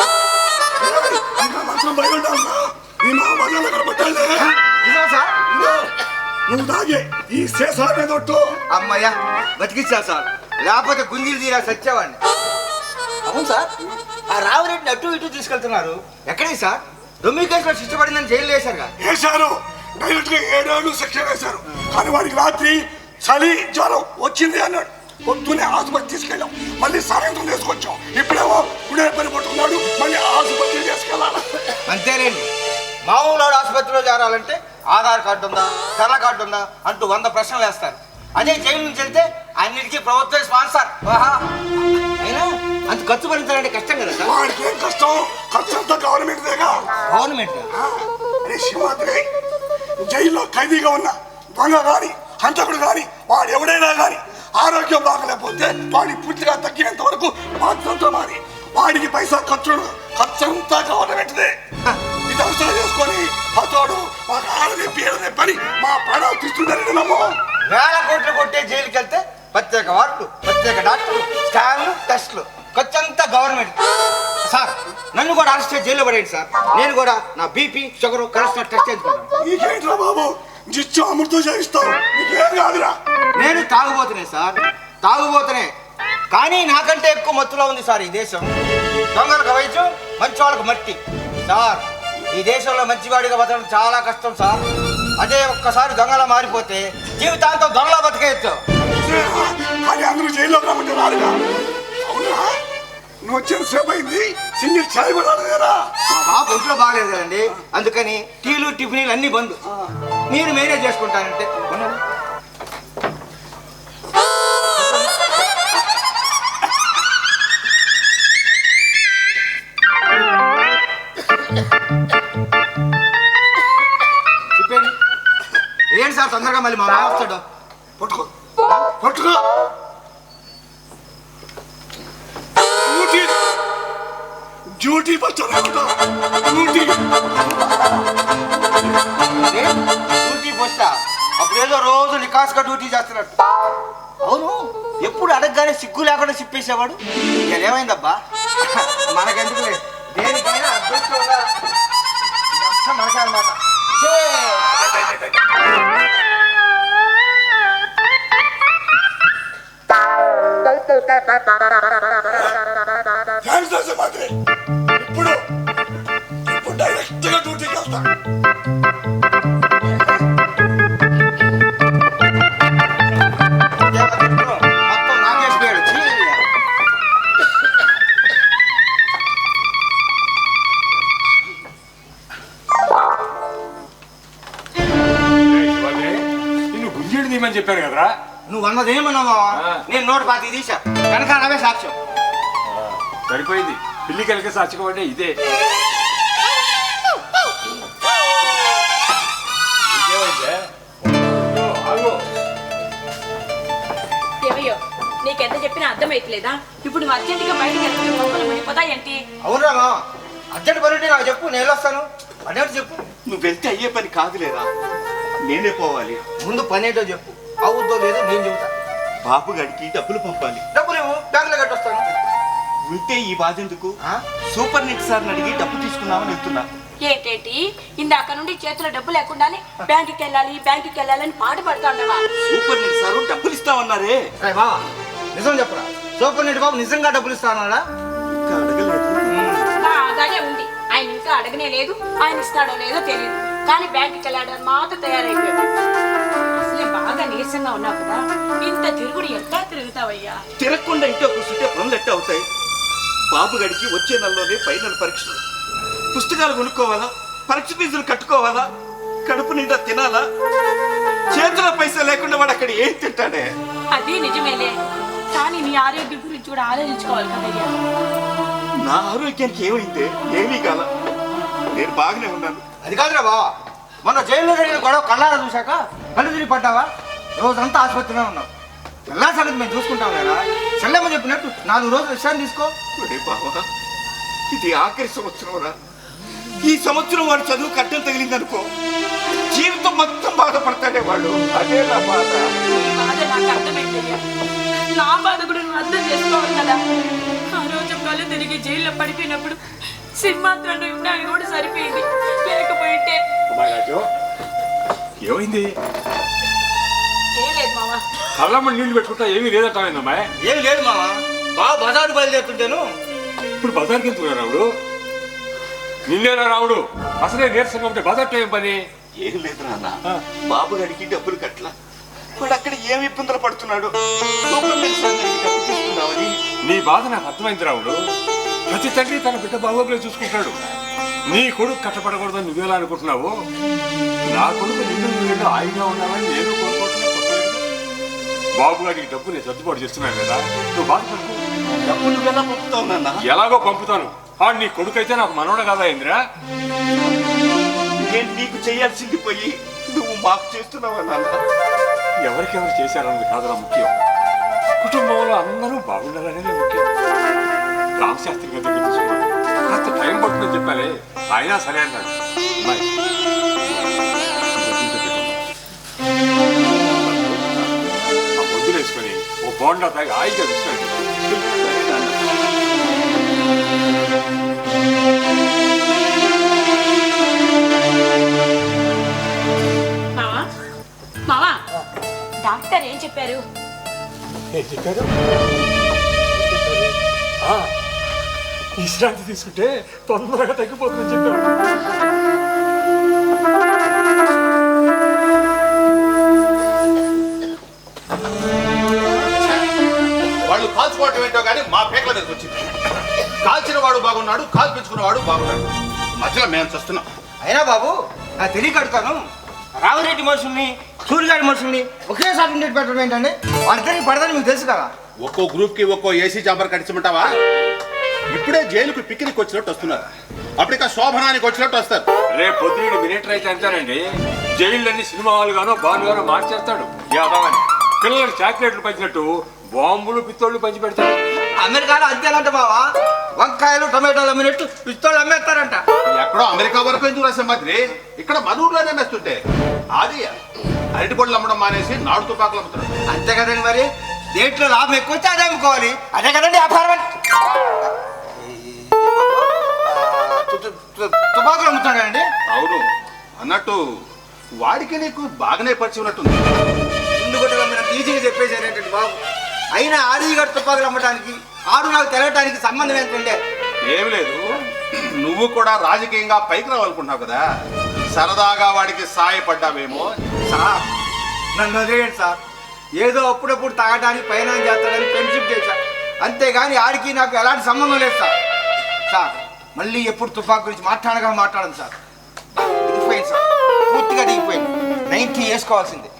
సార్ నువ్వు తాగే ఈ శేషాన్ని తొట్టు. అమ్మయ్యా బతికిచ్చా సార్, లేకపోతే గుంజీలు తీరా సచ్చేవాడిని. అవును సార్, ఆ రావురెడ్డిని అటు ఇటు తీసుకెళ్తున్నారు. ఎక్కడే సార్? దొమ్మి కేసులో శిక్ష పడిందని జైలు వేశారుగా. వేశారు, డైరెక్ట్ గా 7 ఏళ్ళు శిక్ష వేశారు. కానీ వాడికి రాత్రి చలి జ్వరం వచ్చింది అన్నాడు. పొద్దునే ఆసుపత్రి తీసుకెళ్ళాం, మళ్ళీ సాయంత్రం తీసుకొచ్చాం. ఇప్పుడేమో గుడే పని పట్టుకున్నాడు, మళ్ళీ ఆసుపత్రి తీసుకెళ్ళాలి. అంతేలేండి, మామూలు ఆసుపత్రిలో చేరాలంటే ఆధార్ కార్డు ఉందా, తెల్ల కార్డు ఉందా అంటూ 100 ప్రశ్నలు వేస్తారు. అదే జైలు నుంచి వెళ్తే అన్నిటికీ ప్రభుత్వం స్పాన్సర్. అయినా అంత ఖర్చు భరించాలంటే కష్టం కదా సార్. వాడికి ఏం కష్టం, ఖర్చు అంతా గవర్నమెంట్దేగా. గవర్నమెంట్ అరే సింహాద్రి, జైల్లో ఖైదీగా ఉన్న దొంగ గాని హంతకుడు గాని వాడు ఎవడైనా గాని ఆరోగ్యం బాగలేకపోతే వాడి పూర్తిగా తగ్గినంత వరకు బాధ్యతతో మారి వాడికి పైసా ఖర్చంతా గవర్నమెంట్దే. ఇది అవసరం చేసుకొని అతోడు మాకు ఆడది పీడదే పని మా ప్రాణాలు తీస్తుందని నమ్మో. 1000 కోట్లు కొట్టే జైలుకి వెళ్తే ప్రత్యేక వార్డులు, ప్రత్యేక డాక్టర్లు, స్కాన్లు, టెస్టులు, ఖర్చంతా గవర్నమెంట్. సార్ నన్ను కూడా అరెస్ట్ చేసి జైల్లో పడేయండి సార్. నేను కూడా నా బీపీ, షుగర్, కొలెస్ట్రాల్ టెస్ట్ చేసుకుంటాను. నీకేంట్రా బాబు, జిచ్చు అమృతం చేయిస్తావు, నీకేం కాదురా. నేను తాగుబోతునే సార్, తాగుబోతునే. కానీ నాకంటే ఎక్కువ మత్తులో ఉంది సార్ ఈ దేశం. దొంగలకు వైద్యం, మంచి వాళ్ళకు మట్టి. సార్ ఈ దేశంలో మంచివాడిగా బతకడం చాలా కష్టం సార్. అదే ఒక్కసారి దొంగలా మారిపోతే జీవితాంతం దొంగలా బతికేయచ్చు. కానీ అందరూ జైల్లో రమ్మంటే రాడుగా. అవునా, నువ్వు వచ్చిన సేపు అయింది, సింగిల్ ఛాయ్ కూడా రాలేదురా. మా బాబు ఇంట్లో బాగలేదు కదండి, అందుకని టీలు టిఫిన్లు అన్ని బంద్. మీరు మేనేజ్ చేసుకుంటానంటే చెప్పండి. ఏంటి సార్ తొందరగా మళ్ళీ మా బాబు వస్తాడు. పట్టుకో పట్టుకో. డ్యూటీ డ్యూటీ పోస్తా. అప్పుడేదో రోజు నికాస్గా డ్యూటీ చేస్తున్నట్టు. అవును, ఎప్పుడు అడగగానే సిగ్గు లేకుండా చెప్పేసేవాడు. ఇక ఏమైందబ్బా? మనకెందుకు దేనికైనా అదృష్టం ఉండాలి. మనకే అన్నమాట. ఇప్పుడు డైరెక్ట్ గా డ్యూటీకి వెళ్తా. మొత్తం నాగేసిపోయాడు. నిన్ను గుంజేడు తీయమని చెప్పాను కదరా. నువ్వు అన్నదేమన్నావా? నేను 125 తీసా, కనుక అవే సాక్ష్యం. సరిపోయింది. పిల్లి కలిగే సాక్షికం అంటే ఇదే. అయ్యో నీకెంత చెప్పినా అర్థమైతలేదా? ఇప్పుడు నువ్వు అర్జెంటుగా బయటకు వెళ్తే మొక్కలు మునిగిపోతా ఏంటి? అవునరా మామ, అర్జెంట్ పని ఉంటే నాకు చెప్పు, నేను వెళ్ళొస్తాను. పని ఏంటో చెప్పు. నువ్వు వెళ్తే అయ్యే పని కాదులేరా, నేనే పోవాలి. ముందు పని ఏంటో చెప్పు, అవుద్దో లేదో నేను చెబుతా. బాబు గడికి డబ్బులు పంపాలి. డబ్బులు ఇవ్వు, బ్యాంకులో కట్టొస్తాను. ఉంటే ఈ బాధ ఎందుకు? సూపర్ నెట్ సార్ని అడిగి డబ్బు తీసుకున్నామని వెళ్తున్నా. ఏంటేంటి ఇందాక నుండి చేతిలో డబ్బు లేకుండానే బ్యాంకుకి వెళ్ళాలని పాట పడుతూ ఉండవా? సూపర్ నెట్ సారు డబ్బులు ఇస్తామన్నారే. బావా నిజం చెప్పరా, సూపర్ నెట్ బాబు నిజంగా డబ్బులు ఇస్తానన్నాడా? ఇంకా అడగలేదు. బాగానే ఉంది, ఆయన ఇంకా అడగనే లేదు, ఆయన ఇస్తాడో లేదో తెలియదు, కానీ బ్యాంకుకి వెళ్ళాడని మాత్రం తయారైపోయాడు. అసలే బాగా నీరసంగా ఉన్నావు కదా, ఇంత తిరుగుడు ఎట్లా తిరుగుతావయ్యా? తిరగకుండా ఇంట్లో కూర్చుంటే పనులు ఎట్ట అవుతాయి? బాబు గడికి వచ్చే నెలలోనే ఫైనల్ పరీక్షలు. పుస్తకాలు కొనుక్కోవాలా, పరీక్ష ఫీజులు కట్టుకోవాలా, కడుపు నిండా తినాలా? చేతిలో పైసా లేకుండా వాడు అక్కడ ఏం తింటాడే? అది నిజమేలే, కానీ నీ ఆరోగ్యం గురించి కూడా ఆలోచించుకోవాలి కదయ్యా. నా ఆరోగ్యానికి ఏమైంది? ఏమీ కాల, నేను బాగానే ఉన్నాను. అది కాదురా బావా, మొన్న జైల్లో జరిగిన గొడవ కళ్ళారా చూశాక కళ్ళు తిరిగి పడ్డావా? రోజంతా ఆసుపత్రిలో ఉన్నావు. ఎలా సంగతి మేము చూసుకుంటాం లేదా? చెల్లెమ్మ చెప్పినట్టు 4 రోజులు విషయాన్ని తీసుకో. ఒరే బావా, ఇది ఆఖరి సంవత్సరం రా. ఈ సంవత్సరం వాడు చదువు కట్టం తగిలిందనుకో, జీవితం మొత్తం బాధపడతాడే వాడు. అదే నా బాధ. నీ బాధ నాకు అర్థమైందయ్యా, నా బాధ కూడా నువ్వు అర్థం చేసుకోవాలి కదా. ఆ రోజు కళ్ళు తిరిగి జైల్లో పడిపోయినప్పుడు సింహాత్రంలో ఉండడానికి కూడా సరిపోయింది, లేకపోయింటే. అమ్మాయి రాజు, ఏమైంది? ఏం లేదు మావా. కళ్ళమ్మ నీళ్లు పెట్టుకుంటా ఏమీ లేదంటావేందమ్మాయి? ఏం లేదు మావా, బావ బజారు బయలుదేరుతుంటాను. ఇప్పుడు బజార్కి ఎందుకు రావుడు? నిన్నేనా రావుడు? అసలే నీరసంగా ఉంటే బజార్తో ఏం పని? ఏం లేదు నాన్న, బాబు గడికి డబ్బులు కట్టలా, వాడు అక్కడ ఏమి ఇబ్బందులు పడుతున్నాడు. సూపర్ నెట్ సార్ని అడిగి డబ్బు తీసుకుందామని. నీ బాధ నాకు అర్థమైంది రావుడు. ప్రతి తండ్రి తన బిడ్డ బాగోగులే చూసుకుంటాడు. నీ కొడుకు కట్టపడకూడదని నువ్వేలా అనుకుంటున్నావు? నా కొడుకు నిన్ను హాయిగా ఉన్నావని నేను కోరుకుంటున్నా. బాబు గారికి డబ్బు నేను సర్దుబాటు చేస్తున్నాను కదా, నువ్వు బాధపడుకో. డబ్బు నువ్వెలా పంపుతావు నాన్న? ఎలాగో పంపుతాను. నీ కొడుకు అయితే నాకు మనవడ కదా ఇంద్రా. నేను నీకు చేయాల్సింది పోయి నువ్వు మాకు చేస్తున్నావా నాన్న? ఎవరికెవరు చేశారన్నది కాదురా ముఖ్యం, కుటుంబంలో అందరూ బాగుండాలనేది ముఖ్యం. రామశాస్త్రి గారి దగ్గర తీసుకున్నాను, కాస్త టైం పడుతుందని చెప్పాలి, అయినా సరే అన్నాడు. అమ్మాయి, ఆ బొద్దులు వేసుకొని ఓ బోండా తాగి హాయిగా విశ్రాంతి. మావా మావా, డాక్టర్ ఏం చెప్పారు? ఏం చెప్పారు? విశ్రాంతి తీసుకుంటే తొందరగా తగ్గిపోతుందని చెప్పారు. వాళ్ళు కాల్చుకోవటం ఏంటో కానీ మా పేకల దగ్గర వచ్చింది. కాల్చిన వాడు బాగున్నాడు, కాల్పించుకున్నవాడు బాగున్నాడు, మధ్యలో మేము చస్తున్నాం. అయినా బాబు నా తెలియక అడుగుతాను, రామిరెడ్డి మనుషుల్ని సూర్యగాడి మనుషుల్ని ఒకేసారి ఇంటి పెట్టడం ఏంటండి? వాళ్ళిద్దరికి పడదని మీకు తెలుసు కదా. ఒక్కో గ్రూప్ కి ఒక్కో ఏసీ చాంబర్ కట్టించమంటావా? ఇప్పుడే జైలుకు పిక్నిక్ వచ్చినట్టు వస్తున్నారు, అప్పటికా శోభనానికి వచ్చినట్టు వస్తారు. రేపు పొద్దున్న మినిటర్ అయితే అంటారండి, జైళ్ళన్నీ సినిమా హాల్గానో బాలుగానో మార్చేస్తాడు యాదవని. పిల్లలకు చాక్లెట్లు పంచినట్టు బాంబులు పిత్తోళ్ళు పంచి పెడతాడు. అమెరికాలో అంతేనంట బావా, వంకాయలు టమాటోలు అమ్మినట్టు పిస్తోళ్ళు అమ్మేస్తారంట. ఎక్కడో అమెరికా వరకు ఎందుకు రాసే మాదిరి ఇక్కడ మన ఊర్లోనే నచ్చుంటే అది అరటి పళ్ళు అమ్మడం మానేసి నాడు తుపాకులు అమ్ముతున్నాడు. అంతే కదండి, మరి దేంట్లో లాభం ఎక్కువ వచ్చి అదే అమ్ముకోవాలి. అదే కదండి వ్యాపారం. తుపాకులు అమ్ముతాడు కదండి. అవును, అన్నట్టు వాడికి నీకు బాగానే పరిచయం ఉన్నట్టుంది. ముందు కూడా మీరు ఈజీగా చెప్పేసారేంటండి బాబు. అయినా ఆదిగారు తుపాకులు అమ్మటానికి ఆడు నాకు తెలవటానికి సంబంధం ఏంటంటే? ఏమి లేదు, నువ్వు కూడా రాజకీయంగా పైకి రావాలనుకుంటున్నావు కదా, సరదాగా వాడికి సాయపడ్డావేమో. సార్ నన్ను వదిలేయండి సార్, ఏదో అప్పుడప్పుడు తాగడానికి పైన చేస్తాడని ఫ్రెండ్షిప్ చేశా, అంతేగాని ఆడికి నాకు ఎలాంటి సంబంధం లేదు సార్. సార్ మళ్ళీ ఎప్పుడు తుపాకు గురించి మాట్లాడను సార్. దిగిపోయింది సార్, పూర్తిగా దిగిపోయింది. 90 వేసుకోవాల్సిందే.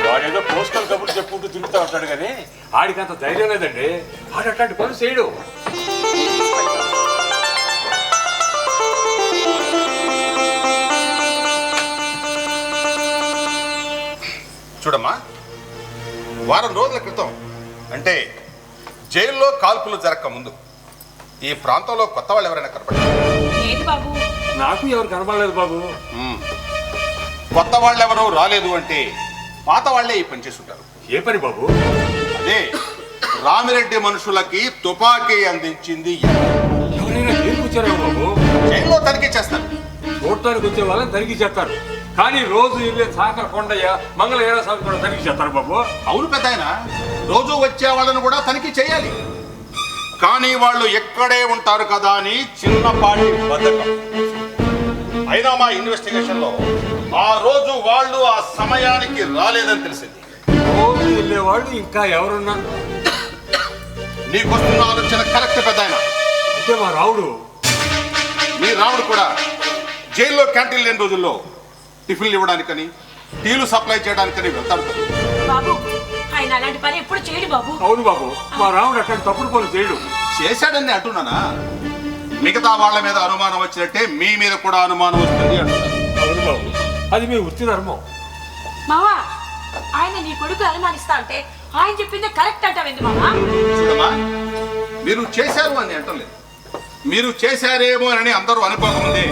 వాడేదో పోస్టల్ కబుర్లు చెప్పుకుంటూ తిరుగుతూ ఉంటాడు కానీ ఆడికి అంత ధైర్యం లేదండి. వాడు అట్లాంటి పనులు చేయడు. చూడమ్మా, వారం రోజుల క్రితం అంటే జైల్లో కాల్పులు జరగక ముందు ఈ ప్రాంతంలో కొత్త వాళ్ళు ఎవరైనా కనపడ్డారు? ఏంటి బాబు? నాకు ఎవరు కనబడలేదు బాబు. కొత్త వాళ్ళు ఎవరో రాలేదు అంటే పాత వాళ్లే ఈ పని చేస్తుంటారు. ఏ పని బాబు? అదే రామిరెడ్డి మనుషులకి తుపాకీ అందించింది ఎవరైనా జైలుకు వచ్చారేమో బాబు. జైల్లో తనిఖీ చేస్తారు. చూడటానికి వచ్చే వాళ్ళని తనిఖీ చేస్తారు, కానీ రోజు వెళ్ళే సాకర కొండయ్య మంగళ ఏడాది కూడా తనిఖీ చేస్తారు బాబు. అవును పెద్దాయన, రోజు వచ్చే వాళ్ళను కూడా తనిఖీ చేయాలి. కానీ వాళ్ళు ఎక్కడే ఉంటారు కదా అని చిన్నపాటి బద్ధకం. అయినా మా ఇన్వెస్టిగేషన్ లో ఆ రోజు వాళ్ళు ఆ సమయానికి రాలేదని తెలిసింది. రోజు వెళ్ళే వాళ్ళు ఇంకా ఎవరున్నా? నీకొస్తున్న ఆలోచన కరెక్ట్ పెద్దాయన. అంటే మా రావుడు, మీ రాముడు కూడా జైల్లో క్యాంటీన్ లేని రోజుల్లో టిఫిన్లు ఇవ్వడానికని టీలు సప్లై చేయడానికని వెళ్తాడు కదా. బాబు ఆయన అలాంటి పని ఎప్పుడు చేయడు బాబు. అవును బాబు, మా రావుడు అట్లాంటి తప్పుడు పనులు చేయడు. చేశాడని అంటున్నానా? మిగతా వాళ్ళ మీద అనుమానం వచ్చినట్టే మీ మీద కూడా అనుమానం వస్తుంది అంటున్నాను. అవును బాబు, అది మీ వృత్తి ధర్మం. మావా ఆయన నీ కొడుకు అనుమానిస్తా అంటే ఆయన చెప్పింది కరెక్ట్ అంటావింది మావా. చూడమ్మా, మీరు చేశారు అని అంటలేదు, మీరు చేశారేమో అని అందరూ అనుకోకముందే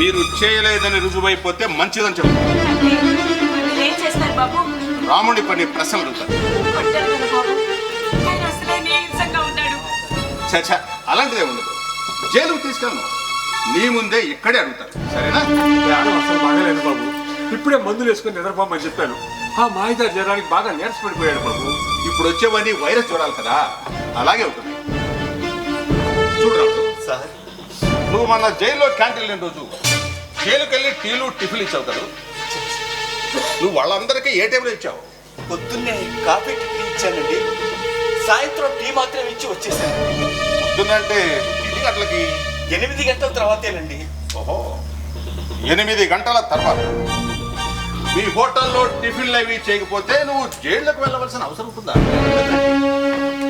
మీరు చేయలేదని రుజువైపోతే మంచిదని చెప్తారు. అంటే ఏం చేస్తారు బాబు? రాముడి పని ప్రశ్నలు అడుగుతారు. కొట్టారు కదా బాబు, ఆయన అసలే నీరసంగా ఉన్నాడు. చచ్చా, అలాంటిదే ఉండదు. జైలుకు తీసుకెళ్ళను, నీ ముందే ఇక్కడే అడుగుతారు. సరేనా? ప్రాణం అసలు బాగాలేదు బాబు. ఇప్పుడే మందులు వేసుకుని నిద్రపోమని చెప్పాను. ఆ మాయిదారి జ్వరానికి బాగా నీరసపడిపోయాడు బాబు. ఇప్పుడు వచ్చేవన్నీ వైరస్ జ్వరాలు కదా, అలాగే ఉంటుంది. చూడరాడు సార్, నువ్వు మన జైల్లో క్యాంటీన్ లేని రోజు జైలుకి వెళ్ళి టీలు టిఫిన్లు ఇచ్చావు కదా. నువ్వు వాళ్ళందరికీ ఏ టైంలో ఇచ్చావు? పొద్దున్నే కాఫీ టిఫిన్ ఇచ్చానండి, సాయంత్రం టీ మాత్రం ఇచ్చి వచ్చేసాను. పొద్దున్నంటే ఎన్ని గంటలకి? 8 గంటల తర్వాతేనండి. ఓహో, 8 గంటల తర్వాత మీ హోటల్లో టిఫిన్లు అవి చేయకపోతే నువ్వు జైళ్ళకు వెళ్ళవలసిన అవసరం ఉంటుందా?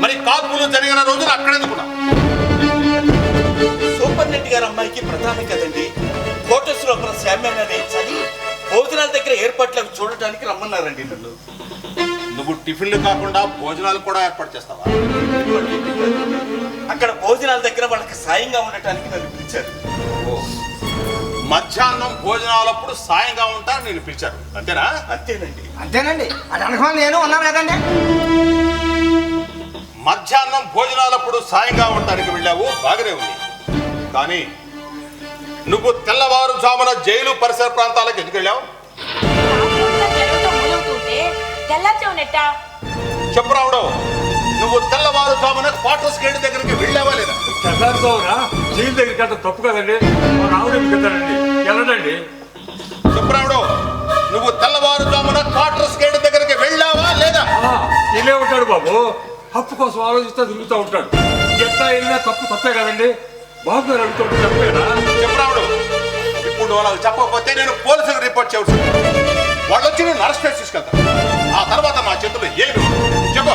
మరి కాల్పులు జరిగిన రోజున అక్కడెందుకున్నా? సూపరింటెండెంట్ గారి అమ్మాయికి ప్రధానం కదండి. క్వార్టర్స్ లోపల శామ్యాన్ని వేయించాలి, భోజనాల దగ్గర ఏర్పాట్లకు చూడటానికి రమ్మన్నారండి నన్ను. నువ్వు టిఫిన్లు కాకుండా భోజనాలు కూడా ఏర్పాటు చేస్తావా? అక్కడ భోజనాల దగ్గర వాళ్ళకి సాయంగా ఉండటానికి నన్ను పిలిచారు. ఓ, మధ్యాహ్నం భోజనాలప్పుడు సాయంగా ఉంటారు నేను పిలిచారు, అంతేనా? అంతేనండి. అంతేనండి, అది అనుకోని నేను ఉన్నాను కదండి. మధ్యాహ్నం భోజనాలప్పుడు సాయంగా ఉండడానికి వెళ్ళావు, బాగానే ఉంది. కానీ నువ్వు తెల్లవారుజామున జైలు పరిసర ప్రాంతాలకు ఎందుకు వెళ్ళావు? జనంతో మూలవుతుంటే తెల్లార్చావునెట్టా? చెప్పు రావుడు, నువ్వు తెల్లవారుజామున క్వార్టర్స్ గేట్ దగ్గరికి వెళ్ళావా లేదా? తెల్లారుతావురా జైలు దగ్గరికి అంటే తప్పు కదండి. మా రావుడు ఎందుకు వెళ్తాడండి? వెళ్ళడండి. చెప్పు రావుడు, నువ్వు తెల్లవారుజామున క్వార్టర్స్ గేట్ దగ్గరికి వెళ్ళావా లేదా? ఇల్లే ఉంటాడు బాబు, అప్పు కోసం ఆలోచిస్తూ తిరుగుతూ ఉంటాడు. ఎంత వెళ్ళినా తప్పు తప్పే కదండి. బాబు గారు అడుగుతుంటే చెప్పేనా? చెప్పు రావుడు, ఇప్పుడు నువ్వు నాకు చెప్పకపోతే నేను పోలీసులకు రిపోర్ట్ చేయవచ్చు. వాళ్ళు వచ్చి నేను అరెస్ట్ చేసి తీసుకెళ్తాను. ఆ తర్వాత మా చేతుల్లో ఏమి చెప్పు.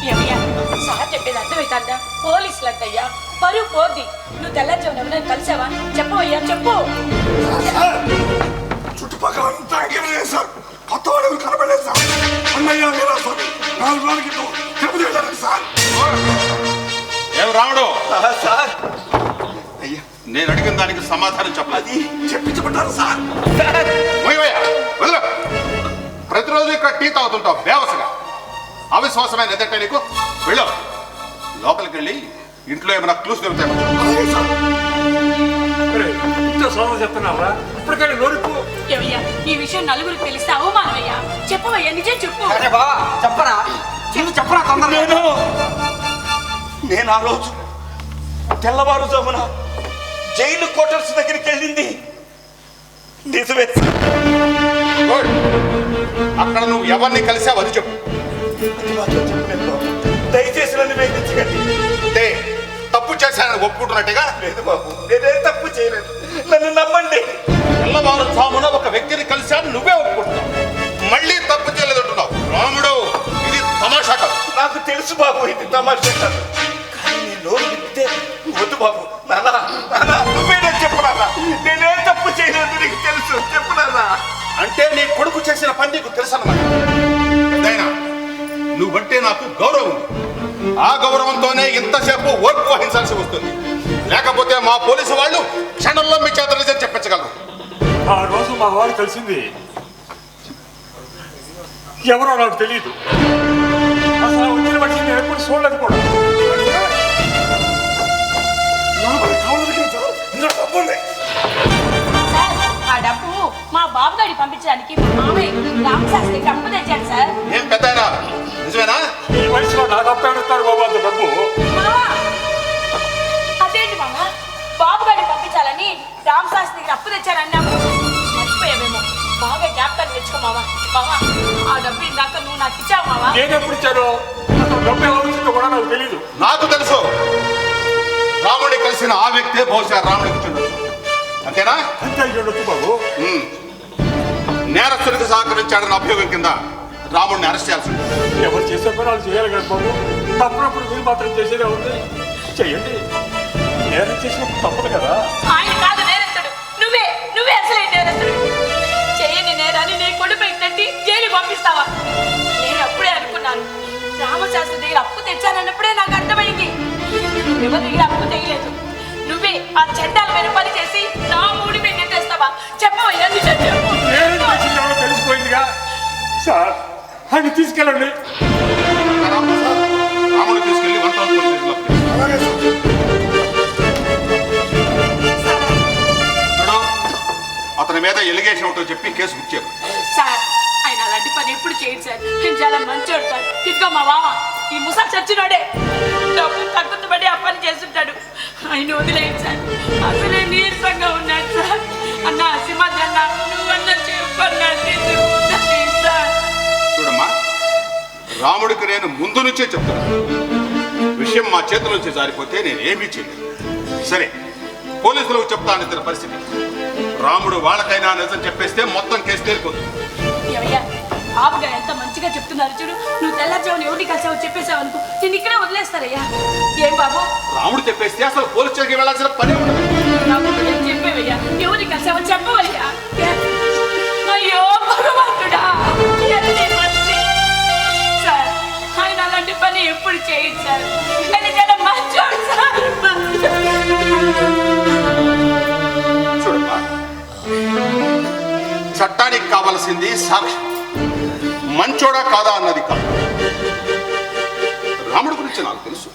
ఏమయ్యా సార్ చెప్పేది అర్థమవుతుందా? పోలీసులు అంటయ్యా, పరువు పోద్ది. నువ్వు తెల్లార్చావు ఎవరైనా కలిసావా? చెప్పవయ్యా, చెప్పు. చుట్టుపక్కల అంతా ఇంకేం లేదు సార్. కొత్త వాడు ఎవరు కనపడలేదు సార్. అన్నయ్య లేదా సార్ 4 రోజుల క్రితం తిరుపతి వెళ్ళారు సార్. ఏం రావుడు, సార్, అయ్యా నేను అడిగిన దానికి సమాధానం చెప్పాలి. అది చెప్పించబడ్డారు సార్. వదిలే. ప్రతిరోజు ఇక్కడ టీ తాగుతుంటావు బేవసగా. అవిశ్వాసమైన ఎదట నీకు. వెళ్ళు, లోపలికి వెళ్ళి ఇంట్లో ఏమైనా క్లూస్ దొరుకుతాయి. అలాగే సార్. ఇంట్లో సోదరు చెప్తున్నావా? ఇప్పటికైనా నోరుకు. ఏమయ్యా ఈ విషయం నలుగురికి తెలిస్తే అవమానమయ్యా. చెప్పవయ్యా, నిజం చెప్పు. అరే బావా, చెప్పరా చెప్పరా తొందరగా. నేను ఆ రోజు తెల్లవారుజామున జైలు క్వార్టర్స్ దగ్గరికి వెళ్ళింది నిజమే సార్. గుడ్. అక్కడ నువ్వు ఎవరిని కలిసావు అది చెప్పు. అది మాత్రం చెప్పలేదు బాబు. దయచేసి నన్ను వేధించకండి. అంటే తప్పు చేశానని ఒప్పుకుంటున్నట్టుగా. లేదు బాబు, నేనేం తప్పు చేయలేదు, నన్ను నమ్మండి. తెల్లవారుజామున ఒక వ్యక్తిని కలిశాను, నువ్వే ఒప్పుకుంటున్నావు. మళ్ళీ తప్పు చేయలేదంటున్నావు. రాముడు, ఇది తమాషా కాదు. నాకు తెలుసు బాబు, ఇది తమాషా కాదు. కానీ నేను నోరు విప్పితే వద్దు బాబు. నాన్న నాన్న, నువ్వేనా చెప్పు నాన్న. నేనేం తప్పు చేయలేదు, నీకు తెలుసు. చెప్పు నాన్న. అంటే నీ కొడుకు చేసిన పని నీకు తెలుసు అన్నమాట. నువ్వంటే నాకు గౌరవం ఉంది. ఆ గౌరవంతోనే ఇంతసేపు ఓర్పు వహించాల్సి వస్తుంది. లేకపోతే మా పోలీసు వాళ్ళు క్షణంలో మీ చేత నిజం చెప్పించగలరు. ఆ రోజు మా వాడు తెలిసింది ఎవరో నాకు తెలియదు. అసలు వచ్చిన మనిషి నేను ఎప్పుడు చూడలేదు కూడా. సార్, ఆ డబ్బు మా బాబు గారికి పంపించడానికి మా మామయ్య రామశాస్త్రి డబ్బు తెచ్చాడు సార్. ఏం పెద్దాయనా, నిజమేనా? ఈ వయసులో నాకు అప్పేస్తారు బాబు అంత డబ్బు. మావా, అదేంటి మామ, బాబు గారిని పంపించాలని రామశాస్త్రికి అప్పు తెచ్చారన్నాము. మర్చిపోయావేమో, బాగా జ్ఞాపకాన్ని తెచ్చుకో మావా. మావా, ఆ డబ్బు ఇందాక నువ్వు నాకు ఇచ్చావు మావా. నేను ఎప్పుడు ఇచ్చాను? అసలు డబ్బు ఎవరు ఇచ్చిందో కూడా నాకు తెలీదు. నాకు తెలుసు. రాముడి కలిసిన ఆ వ్యక్తే బహుశా రాముడికి చెందొచ్చు. అంతేనా? అంతే అయ్యుండొచ్చు బాబు. నేరస్తుడికి సహకరించాడన్న అభియోగం కింద రాముడిని అరెస్ట్ చేయాల్సి ఉంది. ఎవరు చేసే పని వాళ్ళు చేయాలి కదా బాబు. తప్పునప్పుడు మీరు మాత్రం చేసేదే ఉంది. చెయ్యండి. నేరం చేసినప్పుడు తప్పదు కదా. ఆయన కాదు నేరస్తుడు, నువ్వే అసలే నేరస్తుడు. చేయని నేరాన్ని నీ కొడుపై తట్టి జైలుకి పంపిస్తావా? నేను అప్పుడే అనుకున్నాను, రామశాస్త్రి దగ్గర అప్పు తెచ్చానన్నప్పుడే నాకు అర్థమైంది. ఎవరి దగ్గర అప్పు తెయలేదు. నువ్వే ఆ చట్టాలమైన పని చేసి నా మూడి మీద నెట్టేస్తావా? చెప్పవయ్యా, నిజం చెప్పు. నేరం చేసిందో తెలిసిపోయిందిగా. సార్, ఆయన తీసుకెళ్ళండి. రాముడిని తీసుకెళ్లి 1 టౌన్ పోలీస్ స్టేషన్లో అతని మీద ఎలిగేషన్ ఒకటో చెప్పి కేసు బుక్ చేయాలి. సార్, ఆయన అలాంటి పని ఎప్పుడు చేయడు సార్. నేను చాలా మంచోడు సార్. ఇదిగో మా మామ, ఈ ముసా చచ్చినోడే. డబ్బు తక్కువ పడి ఆ పని చేస్తుంటాడు. ఆయన వదిలేయండి సార్. అసలే నీరసంగా ఉన్నాడు సార్. అన్న సింహాద్రన్న, నువ్వన్న చెప్పన్నాడు సార్. చూడమ్మా, రాముడికి నేను ముందు నుంచే చెప్తున్నాను, విషయం మా చేతుల నుంచి జారిపోతే నేను ఏమీ చేయలేదు. సరే, పోలీసులకు చెప్తాను ఇతని పరిస్థితి. రాముడు వాళ్ళకైనా నిజం చెప్పేస్తే మొత్తం కేసు తేలిపోతుంది. ఏమయ్యా, ఆపుగా ఎంత మంచిగా చెప్తున్నారు చూడు. నువ్వు తెల్లార్చావని ఎవరిని కలిసావు చెప్పేసావు అనుకో, నేను ఇక్కడే వదిలేస్తారయ్యా. ఏం బాబు, రాముడు చెప్పేస్తే అసలు పోలీస్ స్టేషన్కి వెళ్ళాల్సిన పని ఉండదు. నాకు ఏం చెప్పేవయ్యా? ఎవరిని కలిసావని చెప్పవయ్యా. అయ్యో భగవంతుడా, ఎన్ని మంచి సార్. ఆయన అలాంటి పని ఎప్పుడు చేయదు సార్. నేను చాలా మంచోడు సార్. చూడమ్మా, చట్టానికి కావలసింది సాక్ష్యం. మంచోడా కాదా అన్నది కాదు. రాముడి గురించి నాకు తెలుసు,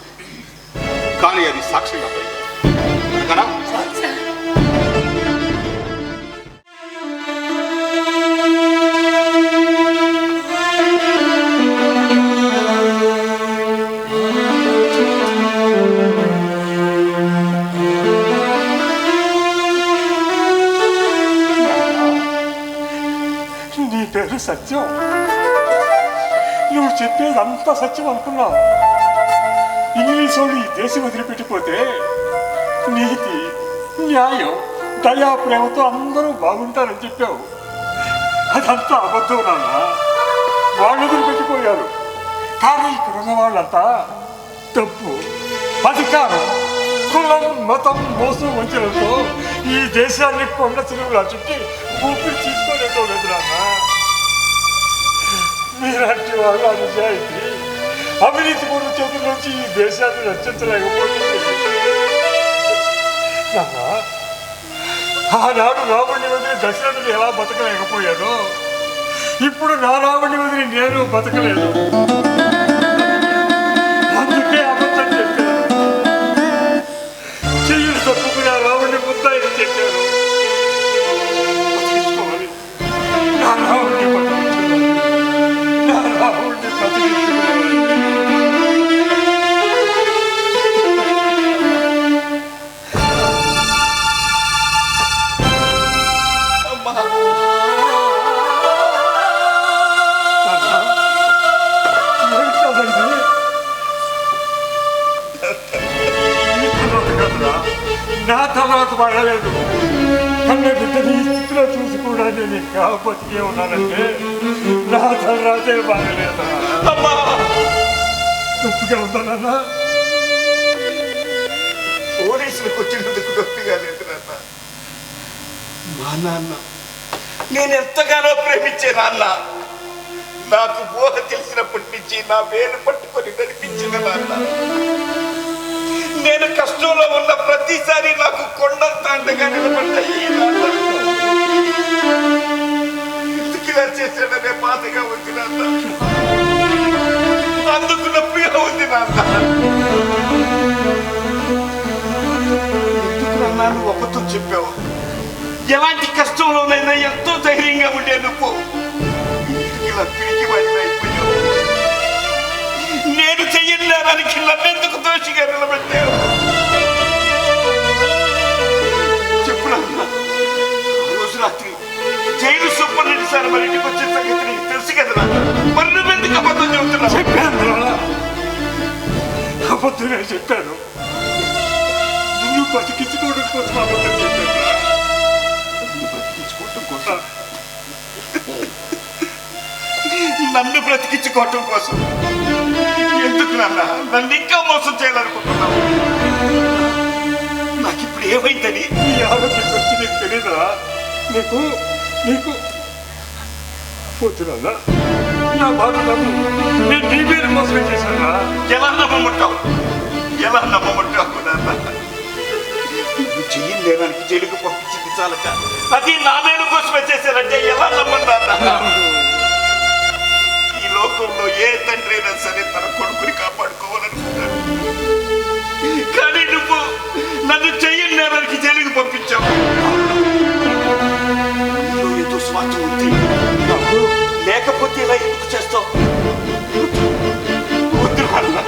కానీ అది సాక్ష్యంగా కదా. నీ పేరు సత్యం. నువ్వు చెప్పేది అంతా సత్యం అనుకున్నావు. ఇంగ్లీష్ వాళ్ళు ఈ దేశం వదిలిపెట్టిపోతే నీతి, న్యాయం, దయా, ప్రేమతో అందరూ బాగుంటారని చెప్పావు. అదంతా అబద్ధం నాన్న. వాళ్ళు వదిలిపెట్టిపోయారు. కానీ ఇక్కడ ఉన్న వాళ్ళంతా డబ్బు, అధికారం, కులం, మతం, మోసం, వంచనతో ఈ దేశాన్ని కొండ చెరువులా చుట్టి ఊపిరి తీసుకోలేదో లేదు నాన్న. మీలాంటి వాళ్ళు అనుజాయితీ, అవినీతి కూడా చేతుల నుంచి ఈ దేశాన్ని రక్షించలేకపోతుంది. ఆనాడు రాముడిని వదిలి దశరథుడు ఎలా బతకలేకపోయాడో ఇప్పుడు నా రాముడిని వదిలి నేను బతకలేదు. అందుకే అబద్ధం చెప్పాను. చెయ్యి తప్పుకుని ఆ రాముడిని ముద్దాయిని చెప్పాను. బతికించుకోవాలి, నా రాముడిని బతికించుకోవాలి, నా రాముడిని బతికించుకోవాలి. నా తర్వాత బాగలేదు. కన్న బిడ్డని ఈ స్థితిలో చూసి కూడా నేను ఇంకా బతికే ఉన్నానంటే నా తర్వాతే బాగలేదు. తప్పుగా ఉందా నాన్న? పోలీసులకు వచ్చినందుకు నొప్పిగా లేదు నాన్న. మా నాన్న నేను ఎంతగానో ప్రేమించే నాన్న. నాకు ఊహ తెలిసినప్పటి నుంచి నా వేలు పట్టుకొని నడిపించిన నాన్న. నేను కష్టంలో ఉన్న ప్రతిసారి నాకు కొండంత అండగా నిలబడ్డాయి నాన్న. ఎందుకు ఇలా చేశాడనే బాధగా ఉంది నాన్న. అందుకు నొప్పిగా ఉంది నాన్న. ఎందుకు నాన్న నువ్వు అబద్ధం చెప్పావు? ఎలాంటి కష్టంలోనైనా ఎంతో ధైర్యంగా ఉండే నువ్వు ఇలా పిరికి వాడిని అయిపోయావు. నేను చెయ్యలేదానికి నన్నెందుకు దోషిగా నిలబెట్టావు? చెప్పు నాన్న. ఆ రోజు రాత్రి జైలు సూపర్ రెడ్డి సార్ మరి ఇంటికి వచ్చిన సంగతి నీకు తెలుసు కదా నాన్న. మరి నువ్వెందుకు అబద్ధం చెబుతున్నావు? అబద్ధమే చెప్పాను. నువ్వు బతికించుకోవడం కోసం అబద్ధం చెప్పాను. నన్ను బ్రతికించుకోవటం కోసం ఎందుకు నాన్న నన్ను ఇంకా మోసం చేయాలనుకుంటున్నావు? నాకు ఇప్పుడు ఏమైందని? నీ ఆరోగ్యం గురించి నీకు తెలీదా? నీకు నీకు పోతున్నా నా బాధ నన్ను నేను నీ మీద మోసం చేశానా? ఎలా నమ్మమంటావు? ఎలా నమ్మమంటావు నాన్న? నువ్వు చెయ్యని లేదానికి జైలుకు పంపించింది చాలక అది నా మేలు కోసమే చేశానంటే ఎలా నమ్మన్నా? ఈ లోకంలో ఏ తండ్రి అయినా సరే తన కొడుకుని కాపాడుకోవాలనుకుంటాడు. కానీ నువ్వు నన్ను చెయ్యని లేదానికి జైలుకు పంపించావు. నువ్వు ఏదో స్వార్థం ఉంది. లేకపోతే ఇలా ఎందుకు చేస్తావు? వద్దు నాన్న.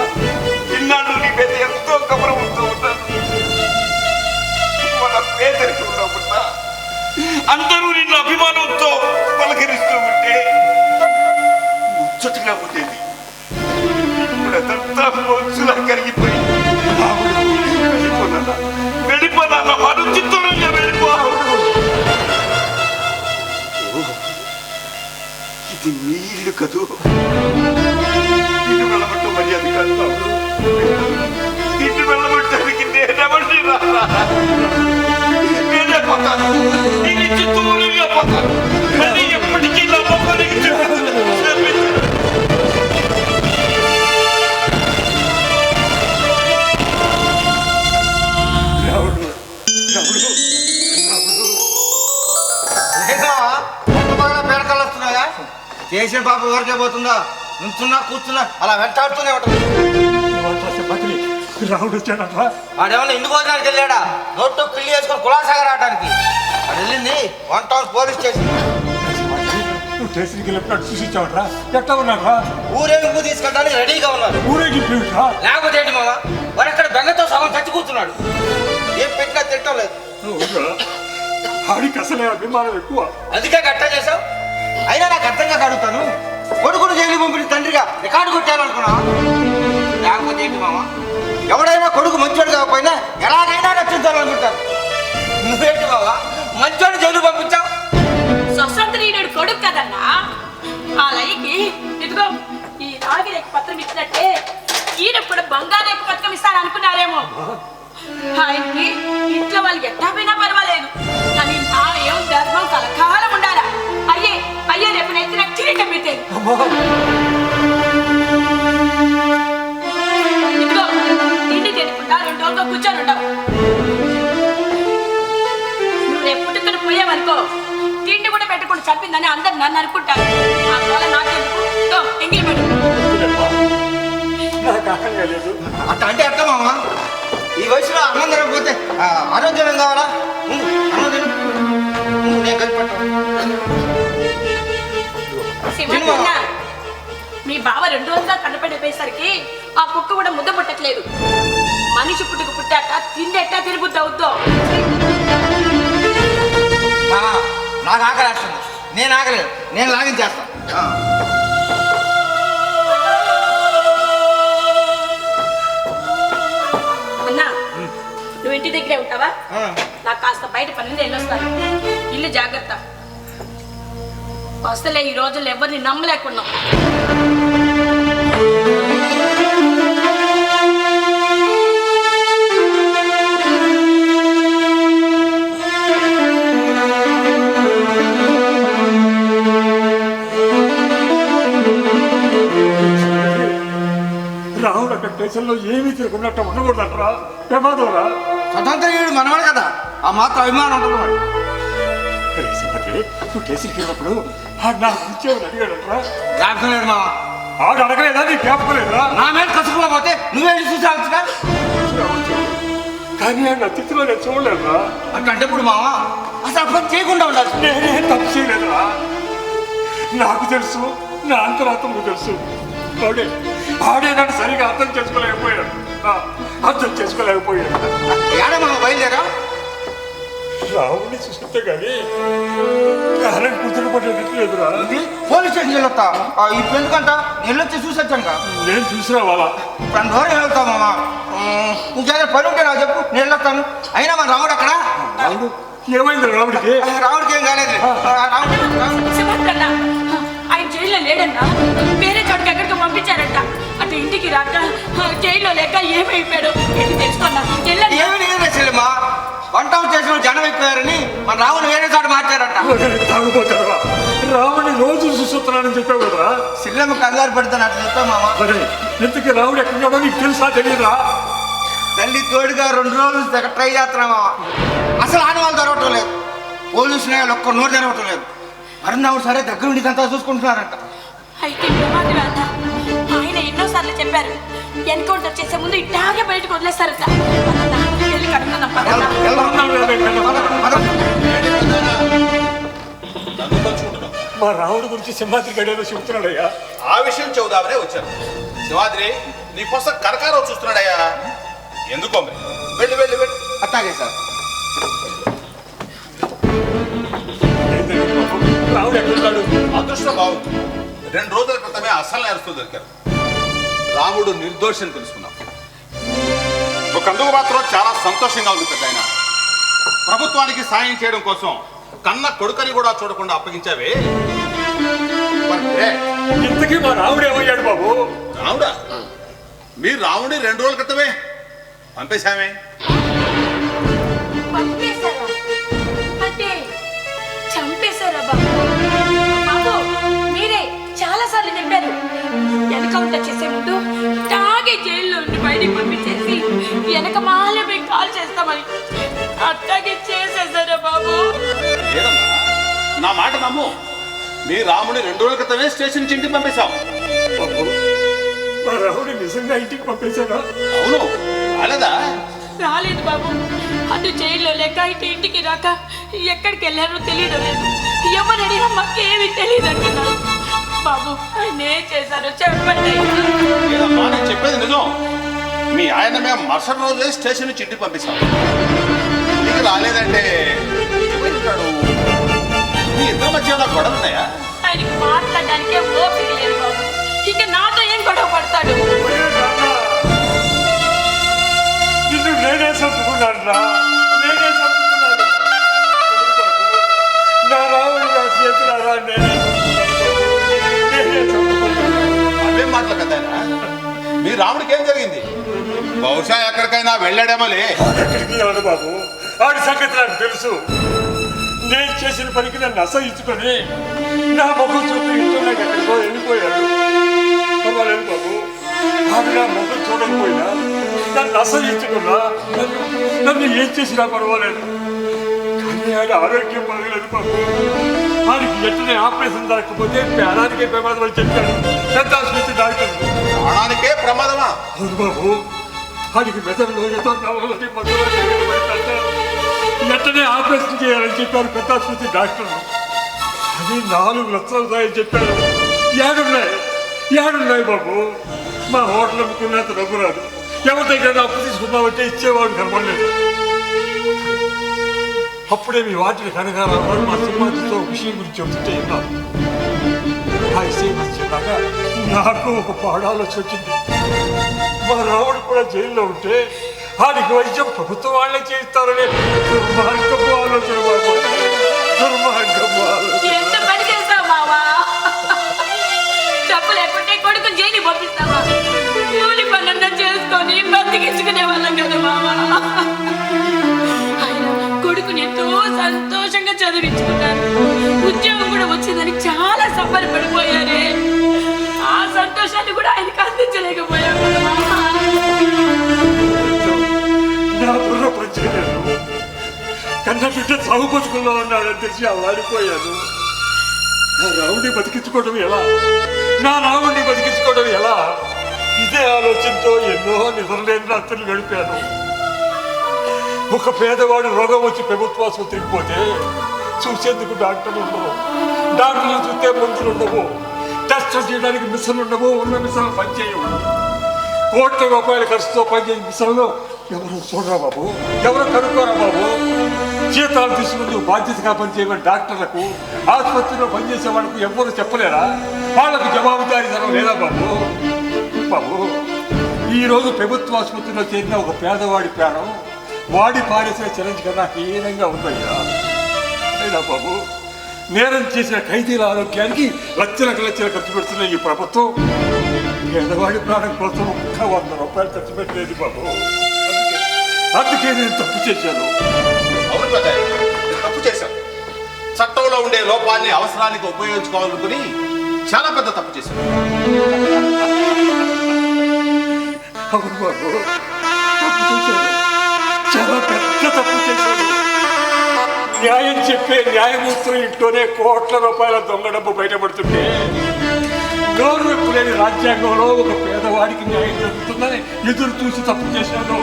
ఇన్నాళ్ళు నీ మీద ఎంతో గౌరవంతో ఉన్నాను. మన పేదరికంలో ఉన్నా అందరూ నిన్ను అభిమానంతో పలకరిస్తూ ఉంటే ముచ్చటగా ఉండేది. ఇప్పుడు అదంతా మోసులా కరిగిపోయింది. వెళ్ళిపోనా మనుచిత్తులంగా వెళ్ళిపో. ఇది నీ ఇల్లు కదూ. నిన్ను వెళ్ళబట్టు మర్యాద కాదు. నిన్ను వెళ్ళబట్టడానికి నేనెవరిని రారా? నేనే పోతాను. నీ నుంచి దూరంగా పోతాను. కానీ ఎప్పటికీ నా మొక్కలకి రావుడు రావుడు రావుడు పేడకలు వస్తున్నాయా? చేసిన పాప ఎవరికే పోతుందా? నుంచున్నా కూర్చున్నా అలా వెంటాడుతూనే ఉంటుంది. రావుడు వచ్చాడట్రా? వాడేమన్నా ఇందుకు భోజనానికి వెళ్ళాడా? నోట్తో కిల్లి వేసుకొని కులాసాగా రావడానికి. అది వెళ్ళింది 1 టౌన్ పోలీస్ స్టేషన్. నువ్వు స్టేషన్కి వెళ్ళినప్పుడు చూసి ఇచ్చావట్రా? ఎట్లా ఉన్నారా? ఊరేగింపు తీసుకెళ్ళడానికి రెడీగా ఉన్నారు. ఊరేగింపు లేకపోతే ఏంటి మామ? వాడు అక్కడ బెంగతో సగం చచ్చి కూర్చున్నాడు. ఏం పెట్టినా తిట్టం లేదు. ఆడికి అసలే అభిమానం ఎక్కువ. అందుకే గట్టా చేసావు. అయినా నాకు అర్థంగా అడుగుతాను. కొడుకును జైలు పంపిణీ తండ్రిగా రికార్డు కొట్టాలనుకున్నా. లేకపోతే ఏంటి మామ? ఎవడైనా కొడుకు మంచోడు కాకపోయినా ఎలాగైనా రక్షించాలనుకుంటారు. నువ్వేంటి బావా మంచోడు జైలు పంపించావు? స్వతంత్రుడు కొడుకు కదన్నా. ఆ లైకి ఇదిగో ఈ రాగిరేకి పత్రం ఇచ్చినట్టే ఈయన కూడా బంగారేకి పత్రం ఇస్తారనుకున్నారేమో. ఆయనకి ఇంట్లో వాళ్ళు ఎట్టా పోయినా పర్వాలేదు, కానీ న్యాయం ధర్మం కలకాలం ఉండాలా. అయ్యే రేపు నెత్తిన కిరీటం పెట్టేది. ఇదిగో తిండి తినకుండా 2 రోజులు కూర్చొని ఉండవు. నువ్వు రేపు పుట్టుకుని పోయావనుకో, తిండి కూడా పెట్టుకుని చంపిందని అందరు నన్ను అనుకుంటారు. ఆ వల్ల నాకెందుకు ఎంగిలి పెట్టు. అట్ట అంటే అర్థం మామ. ఈ వయసులో అన్నం తినకపోతే ఆరోగ్యం కావాలా? అన్నం తిను. నేను కలిపి శివన్న, మీ బావ 2 రోజులుగా కన్నపడిపోయేసరికి ఆ కుక్క కూడా ముద్ద పుట్టట్లేదు. మనిషి పుట్టుకు పుట్టాక తిండి ఎట్టా తిరుగుద్ది అవుద్దో. నాకు ఆకలి వేస్తుంది. నేను ఆకలేదు. నేను లాగించేస్తాను. అన్నా, నువ్వు ఇంటి దగ్గరే ఉంటావా? నాకు కాస్త బయట పని వెళ్ళొస్తాను. ఇల్లు జాగ్రత్త. వస్తలే, ఈ రోజుల్లో ఎవరిని నమ్మలేకున్నాం. రాముడు అక్కడ దేశంలో ఏమీ తిరుగున్నట్టు ఉండకూడదంటరా, ప్రమాదంరా. స్వతంత్రుడు మనవాడు కదా, ఆ మాత్రం అభిమానం ఉంటుంది వాడు. నువ్వు కేసులకి వెళ్ళినప్పుడు ఆడు నా గురించి ఎవరు అడిగాడంటరా? జ్ఞాపకం లేదు మామ. ఆడు అడగలేదా? నీకు జ్ఞాపకం లేదురా? నా మీద కసుకుపోతే నువ్వే చూసావుగా. కానీ ఆడు నా తిథిలో నేను చూడలేదురా. అంటే ఇప్పుడు మామ అసలు అప్పుడు చేయకుండా ఉండాలి. నేనే తప్పు చేయలేదురా. నాకు తెలుసు, నా అంతరాత్మకు తెలుసు. ఆడే నన్ను సరిగా అర్థం చేసుకోలేకపోయాడు. అర్థం చేసుకోలేకపోయాడు. ఏడా మనం బయలుదేరా? రావుడిని చూస్తే కానీ కాలం కుదిరిపడేటట్టు లేదురా. పోలీస్ స్టేషన్కి వెళ్ళొస్తా. ఇప్పుడు ఎందుకంట నేను వచ్చి చూసొచ్చాను. నేను చూసినా వాళ్ళ ఇప్పుడు దూరం వెళ్తా మామ. ఇంకేదో పని ఉంటే నాకు చెప్పు, నేను వెళ్ళొస్తాను. అయినా మన రాముడు అక్కడ. రావుడు ఏమైంది? రావుడికి ఏం కాలేదు. సుభద్రన్న, ఆయన జైల్లో లేడన్నా, వేరే చోటుకి ఎక్కడికి పంపించారంట. అటు ఇంటికి రాక జైల్లో లేక ఏమైపోయాడు ఏంటి తెలుసుకున్నా. ఏమి లేదు చెల్లెమ్మా, వంట చేసిన జనం అయిపోయారని మన రావుని వేరే చోట మార్చారంట. తాగుపోతారా? రావుని రోజు చూస్తున్నానని చెప్పావు కదరా. చెల్లెమ్మ కంగారు పెడతాను అట్లా చెప్పా మామ. ఎందుకు రావుడు ఎక్కడున్నాడో నీకు తెలుసా తెలియదురా? తల్లి తోడుగా 2 రోజులు ట్రై చేస్తున్నా మామ. అసలు ఆనవాళ్ళు దొరకటం లేదు. పోలీసులు ఒక్క నోరు తెరవటం లేదు. మరణావుడు సరే దగ్గర ఉండి అంతా చూసుకుంటున్నారంట. అయితే ప్రమాదమే అన్న. ఆయన ఎన్నోసార్లు చెప్పారు, ఎన్కౌంటర్ చేసే ముందు ఇట్లాగే బయటకు వదిలేస్తారట. వెళ్ళి కడుపుకుందాం పద. మా రావుడి గురించి సింహాద్రి గడేదో చెబుతున్నాడయ్యా. ఆ విషయం చెబుదామనే వచ్చాను. సింహాద్రి నీకోసం కరకారావు చూస్తున్నాడయ్యా. ఎందుకో మరి వెళ్ళి వెళ్ళి వెళ్ళి. అట్లాగే సార్. రావుడు ఎక్కడున్నాడు? అదృష్టం బాగుంది. 2 రోజుల క్రితమే అసలు నేరస్తులు దొరికారు. రాముడు నిర్దోషం తెలుసుకున్నాం. ఒకందుకు మాత్రం చాలా సంతోషంగా ఉంది పెద్ద ఆయన. ప్రభుత్వానికి సాయం చేయడం కోసం కన్న కొడుకని కూడా చూడకుండా అప్పగించావే. ఇంతకీ మా రావుడు ఏమయ్యాడు బాబు? రాముడా, మీరు రాముడి 2 రోజుల క్రితమే పంపేశామే. పంపేశారా? అంటే చంపేశారా బాబు? బాబు మీరే చాలా సార్లు చెప్పారు, ఎన్కౌంటర్ చేసే ముందు తాగే జైల్లో నుండి బయటికి పంపించేసి వెనక మాలే మేము కాల్ చేస్తామని. అట్లాగే చేసేసారా బాబు? లేదమ్మా, నా మాట నమ్ము. మీ రాముడి 2 రోజుల క్రితమే స్టేషన్ నుంచి ఇంటికి పంపేశాం. బాబు మా రావుడి నిజంగా ఇంటికి పంపేశారా? అవును, రాలేదా? రాలేదు బాబు. అటు జైల్లో లేక ఇటు ఇంటికి రాక ఎక్కడికి వెళ్ళారో తెలియడం లేదు. ఎవరు అడిగినా మాకేమీ తెలియదు అంటున్నారు. బాబు ఆయన ఏం చేశారో చెప్పండి. లేదమ్మా, నేను చెప్పేది నిజం. మీ ఆయన మేము మరుసటి రోజే స్టేషన్ నుంచి ఇంటికి పంపిస్తాం. ఇంటికి రాలేదంటే ఎవరుంటాడు? మీ ఇద్దరి మధ్య ఏమైనా గొడవలు ఉన్నాయా? ఆయనకి మాట్లాడడానికే ఓపిక లేదు బాబు. ఇంకా నాతో ఏం గొడవ పడతాడు? నిన్ను నేనే చంపుకున్నాను రా, నేనే చంపుకున్నాను. నా రావుడు నా చేతులారా నేనే చంపుకున్నాను. అవేం మాటలు పెద్ద ఆయన? మీ రాముడికి ఏం జరిగింది? బహుశా ఎక్కడికైనా వెళ్ళాడేమోలే. ఎక్కడికి వెళ్ళడు బాబు, వాడి సంగతి నాకు తెలుసు. నేను చేసిన పనికి నన్ను అసహించుకొని నా ముఖం చూపి ఇంట్లో ఎక్కడికో వెళ్ళిపోయాడు. పర్వాలేదు బాబు, ఆమె నా ముఖం చూడకపోయినా నన్ను అసహించుకున్నా, నన్ను ఏం చేసినా పర్వాలేదు. కానీ ఆడ ఆరోగ్యం బాగలేదు బాబు. వాడికి వెంటనే ఆపరేషన్ జరగకపోతే ప్రాణానికే ప్రమాదం అని చెప్పాడు పెద్ద ఆసుపత్రి డాక్టర్. ప్రాణానికే ప్రమాదమా? అవును బాబు, వాడికి మెదడులో ఏదో నవ్వులని మధ్యలో వెంటనే ఆపరేషన్ చేయాలని చెప్పారు పెద్ద ఆసుపత్రి డాక్టర్. అది 4 లక్షలు అవుతాయని చెప్పారు. ఏడున్నాయి బాబు. మా హోటల్ అమ్ముకున్నంత డబ్బు రాదు. ఎవరి దగ్గర అప్పు తీసుకుందామంటే ఇచ్చేవాడు కనపడలేదు. అప్పుడే మీ వాటిని కనగారావు మా సింహాద్రితో విషయం గురించి చెబుతుంటే విన్నాను. ఆ విషయం వచ్చేదాక నాకు ఒక పాడాలోచన వచ్చింది. మా రావుడు కూడా జైల్లో ఉంటే వాడికి వైద్యం ప్రభుత్వం వాళ్ళే చేయిస్తారనే దుర్మార్గపు ఆలోచన బాబు, దుర్మార్గపు ఆలోచన. ఎంత పని చేస్తావు మావా? డబ్బు లేకుంటే కొడుకు జైలు పంపిస్తావా? కూలి పనున్నా చేసుకొని బతికించుకునే వాళ్ళం కదా మావా. ఆయన కొడుకుని ఎంతో సంతోషంగా చదివించుకున్నారు. ఉద్యోగం కూడా వచ్చిందని చాలా సంబరపడిపోయారే. ఆ సంతోషాన్ని కూడా ఆయనకు అందించలేకపోయాం కదా. కన్న బిడ్డ సాగు బతుకుల్లో ఉన్నాడని తెలిసి అల్లాడిపోయాను. నా రాముడిని బతికించుకోవడం ఎలా, నా రాముడిని బతికించుకోవడం ఎలా, ఇదే ఆలోచనతో ఎన్నో నిద్రలేని రాత్రులు గడిపాను. ఒక పేదవాడు రోగం వచ్చి ప్రభుత్వ ఆసుపత్రికి పోతే చూసేందుకు డాక్టర్లు ఉండవు, డాక్టర్లు చూస్తే మందులు ఉండవు, టెస్టులు చేయడానికి మిషన్లు ఉండవు, ఉన్న మిషన్లు పనిచేయవు. కోట్ల రూపాయల ఖర్చుతో పనిచేసే మిషన్లు ఎవరు చూడరా బాబు, ఎవరు కనుక్కోరా బాబు. జీతాలు తీసుకుంటూ బాధ్యతగా పనిచేయమని డాక్టర్లకు, ఆసుపత్రిలో పనిచేసే వాళ్ళకు ఎవరు చెప్పలేరా? వాళ్ళకు జవాబుదారీతనం లేదా బాబు? బాబు, ఈరోజు ప్రభుత్వ ఆసుపత్రిలో చేరిన ఒక పేదవాడి ప్రాణం వాడి పారేసిన ఛాలెంజ్ కన్నా హీనంగా ఉందయ్యా. అయినా బాబు, నేరం చేసిన ఖైదీల ఆరోగ్యానికి లక్షలకు లక్షలు ఖర్చు పెడుతున్న ఈ ప్రభుత్వం పేదవాడి ప్రాణం కోసం ఒక్క 100 రూపాయలు ఖర్చు పెట్టలేదు బాబు. అందుకే నేను తప్పు చేశాను. అవును పెద్దయ్య, తప్పు చేశాను. చట్టంలో ఉండే లోపాన్ని అవసరానికి ఉపయోగించుకోవాలనుకుని చాలా పెద్ద తప్పు చేశాను. అవును బాబు, తప్పు చేశాను, చాలా పెద్ద తప్పు చేశాను. న్యాయం చెప్పే న్యాయమూర్తులు ఇంట్లోనే కోట్ల రూపాయల దొంగ డబ్బు బయటపడుతుంటే గౌరవింపు లేని రాజ్యాంగంలో ఒక పేదవాడికి న్యాయం జరుగుతుందని ఎదురు చూసి తప్పు చేశాను.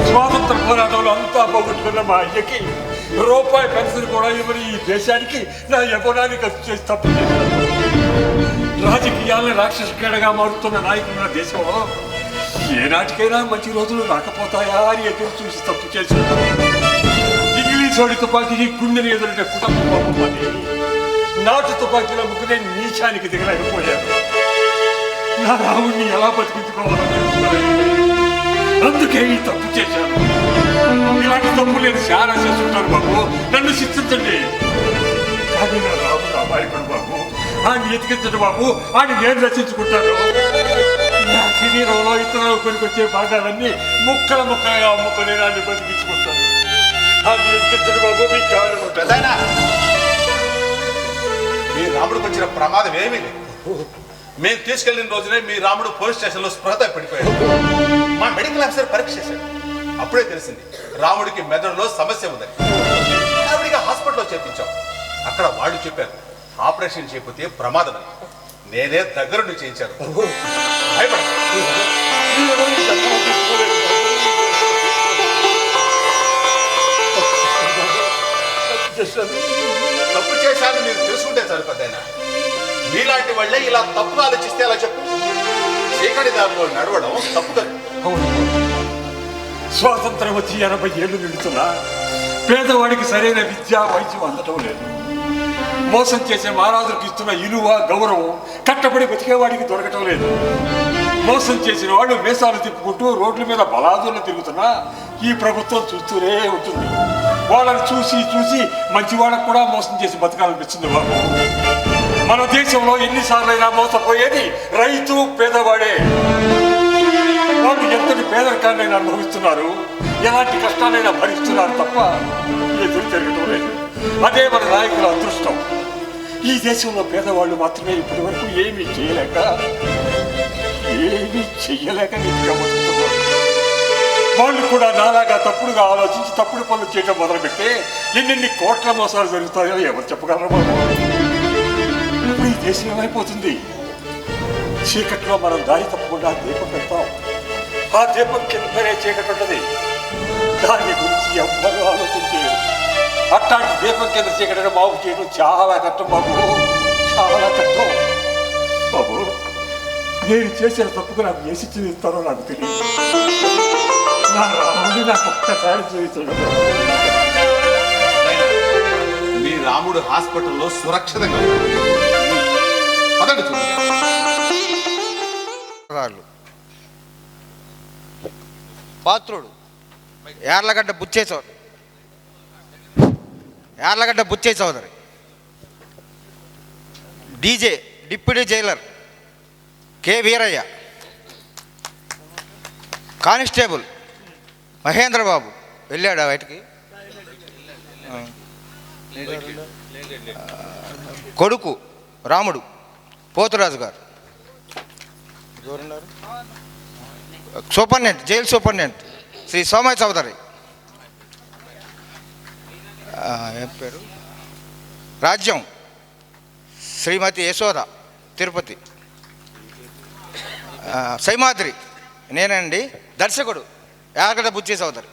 స్వాతంత్ర పోరాటంలో అంతా పోగొట్టుకున్న మా అయ్యకి రూపాయి పెన్షన్ కూడా ఇవ్వని ఈ దేశానికి నా యవ్వనాన్ని ఖర్చు చేసి తప్పు చేశాను. రాజకీయాలను రాక్షస క్రీడగా మారుతున్న నాయకులున్న దేశంలో ఏనాటికైనా మంచి రోజులు రాకపోతాయా అని ఎదురు చూసి తప్పు చేశాను. ఇంగ్లీష్ వాడి తుపాకీకి గుండెని ఎదురుంటే కుటుంబ కోపం అని నాటు తుపాకీలో ముగ్గునే నీచానికి దిగలేకపోయాను. నా రాముడిని ఎలా బతికించుకోవాలని తెలుసుకోలేదు. అందుకే ఈ తప్పు చేశాను. ఇలాంటి తప్పు నేను చాలా చేస్తుంటాను బాబు, నన్ను శిక్షించండి. కానీ నా రాముడు అమాయకుడు బాబు, ఆయన ఎతికించండి బాబు, ఆయన నేను రచించుకుంటాను. నా శరీరంలో ఇతరులు కొనికొచ్చే భాగాలన్నీ ముక్కలు ముక్కలుగా అమ్ముకొని నాన్ని బతికించుకుంటాను. ఆయన ఎతికించండి బాబు, మీకు కావాలి. పెద్దయినా, మీ రాముడికి వచ్చిన ప్రమాదం ఏమీ లేదు. మేము తీసుకెళ్లిన రోజునే మీ రాముడు పోలీస్ స్టేషన్లో స్పృహత పడిపోయాడు. మా మెడికల్ ఆఫీసర్ పరీక్ష చేశాడు. అప్పుడే తెలిసింది రాముడికి మెదడులో సమస్య ఉందని. ఆవిడిగా హాస్పిటల్లో చేర్పించాం. అక్కడ వాళ్ళు చెప్పారు ఆపరేషన్ చేయకపోతే ప్రమాదం అని. నేనే దగ్గరుండి చేయించాను. తప్పు చేశాను మీరు తెలుసుకుంటే సరిపోద్దైనా. మీలాంటి వాళ్ళే ఇలా తప్పుగా ఆలోచిస్తే అలా చెప్పు. చీకటి దారిలో నడవడం తప్పు కదా. స్వాతంత్రం వచ్చి 80 ఏళ్ళు నిలుతున్నా పేదవాడికి సరైన విద్య వైద్యం అందటం లేదు. మోసం చేసే మహారాజులకు ఇస్తున్న ఇలువ గౌరవం కట్టబడి బతికేవాడికి దొరకటం లేదు. మోసం చేసిన వాళ్ళు వేషాలు తిప్పుకుంటూ రోడ్ల మీద బలాదులు తిరుగుతున్నా ఈ ప్రభుత్వం చూస్తూనే ఉంటుంది. వాళ్ళని చూసి చూసి మంచి వాళ్ళకు కూడా మోసం చేసి బతకాలనిపిస్తుంది బాబు. మన దేశంలో ఎన్నిసార్లైనా మోసపోయేది రైతు పేదవాడే. వాళ్ళు ఎంతటి పేదరికాన్నైనా అనుభవిస్తున్నారు, ఎలాంటి కష్టాలైనా భరిస్తున్నారు తప్ప ఎదురు జరగడం లేదు. అదే మన నాయకుల అదృష్టం. ఈ దేశంలో పేదవాళ్ళు మాత్రమే ఇప్పటి వరకు ఏమీ చేయలేక నీతిగా బతుకుతున్నారు. వాళ్ళు కూడా నాలాగా తప్పుడుగా ఆలోచించి తప్పుడు పనులు చేయడం మొదలుపెడితే ఎన్నెన్ని కోట్ల మోసాలు జరుగుతాయో ఎవరు చెప్పగలరు బాబు. ఇప్పుడు ఈ దేశం ఏమైపోతుంది? చీకట్లో మనం దారి తప్పకుండా దీపం పెడతాం. ఆ దీపం కిందనే చీకటి ఉంటుంది. దాని గురించి ఎవ్వరూ ఆలోచించారు. అట్లాంటి దీపం కింద చీకటిని బాగు చేయడం చాలా కష్టం బాబు, చాలా కష్టం బాబు. నేను చేసిన తప్పుకు నాకు ఏ శిక్ష ఇస్తారో నాకు తెలియదు. నా రాముడు నాకు ఒక్కసారి చూపించాడు. మీ రాముడు హాస్పిటల్లో సురక్షితంగా పదండి. Patrudu Yarlagadda Bucche Chowdary, DJ deputy jailer K Veeraiah, constable Mahendra Babu వెళ్ళాడా బయటికి, కొడుకు Ramudu Poturaju garu, superintendent jail superintendent Shri Somaiah Chowdary, ఏం పేరు, రాజ్యం, శ్రీమతి యశోద, తిరుపతి, సైమాద్రి, నేనండి దర్శకుడు యాగడ బుచ్చి సోదరి.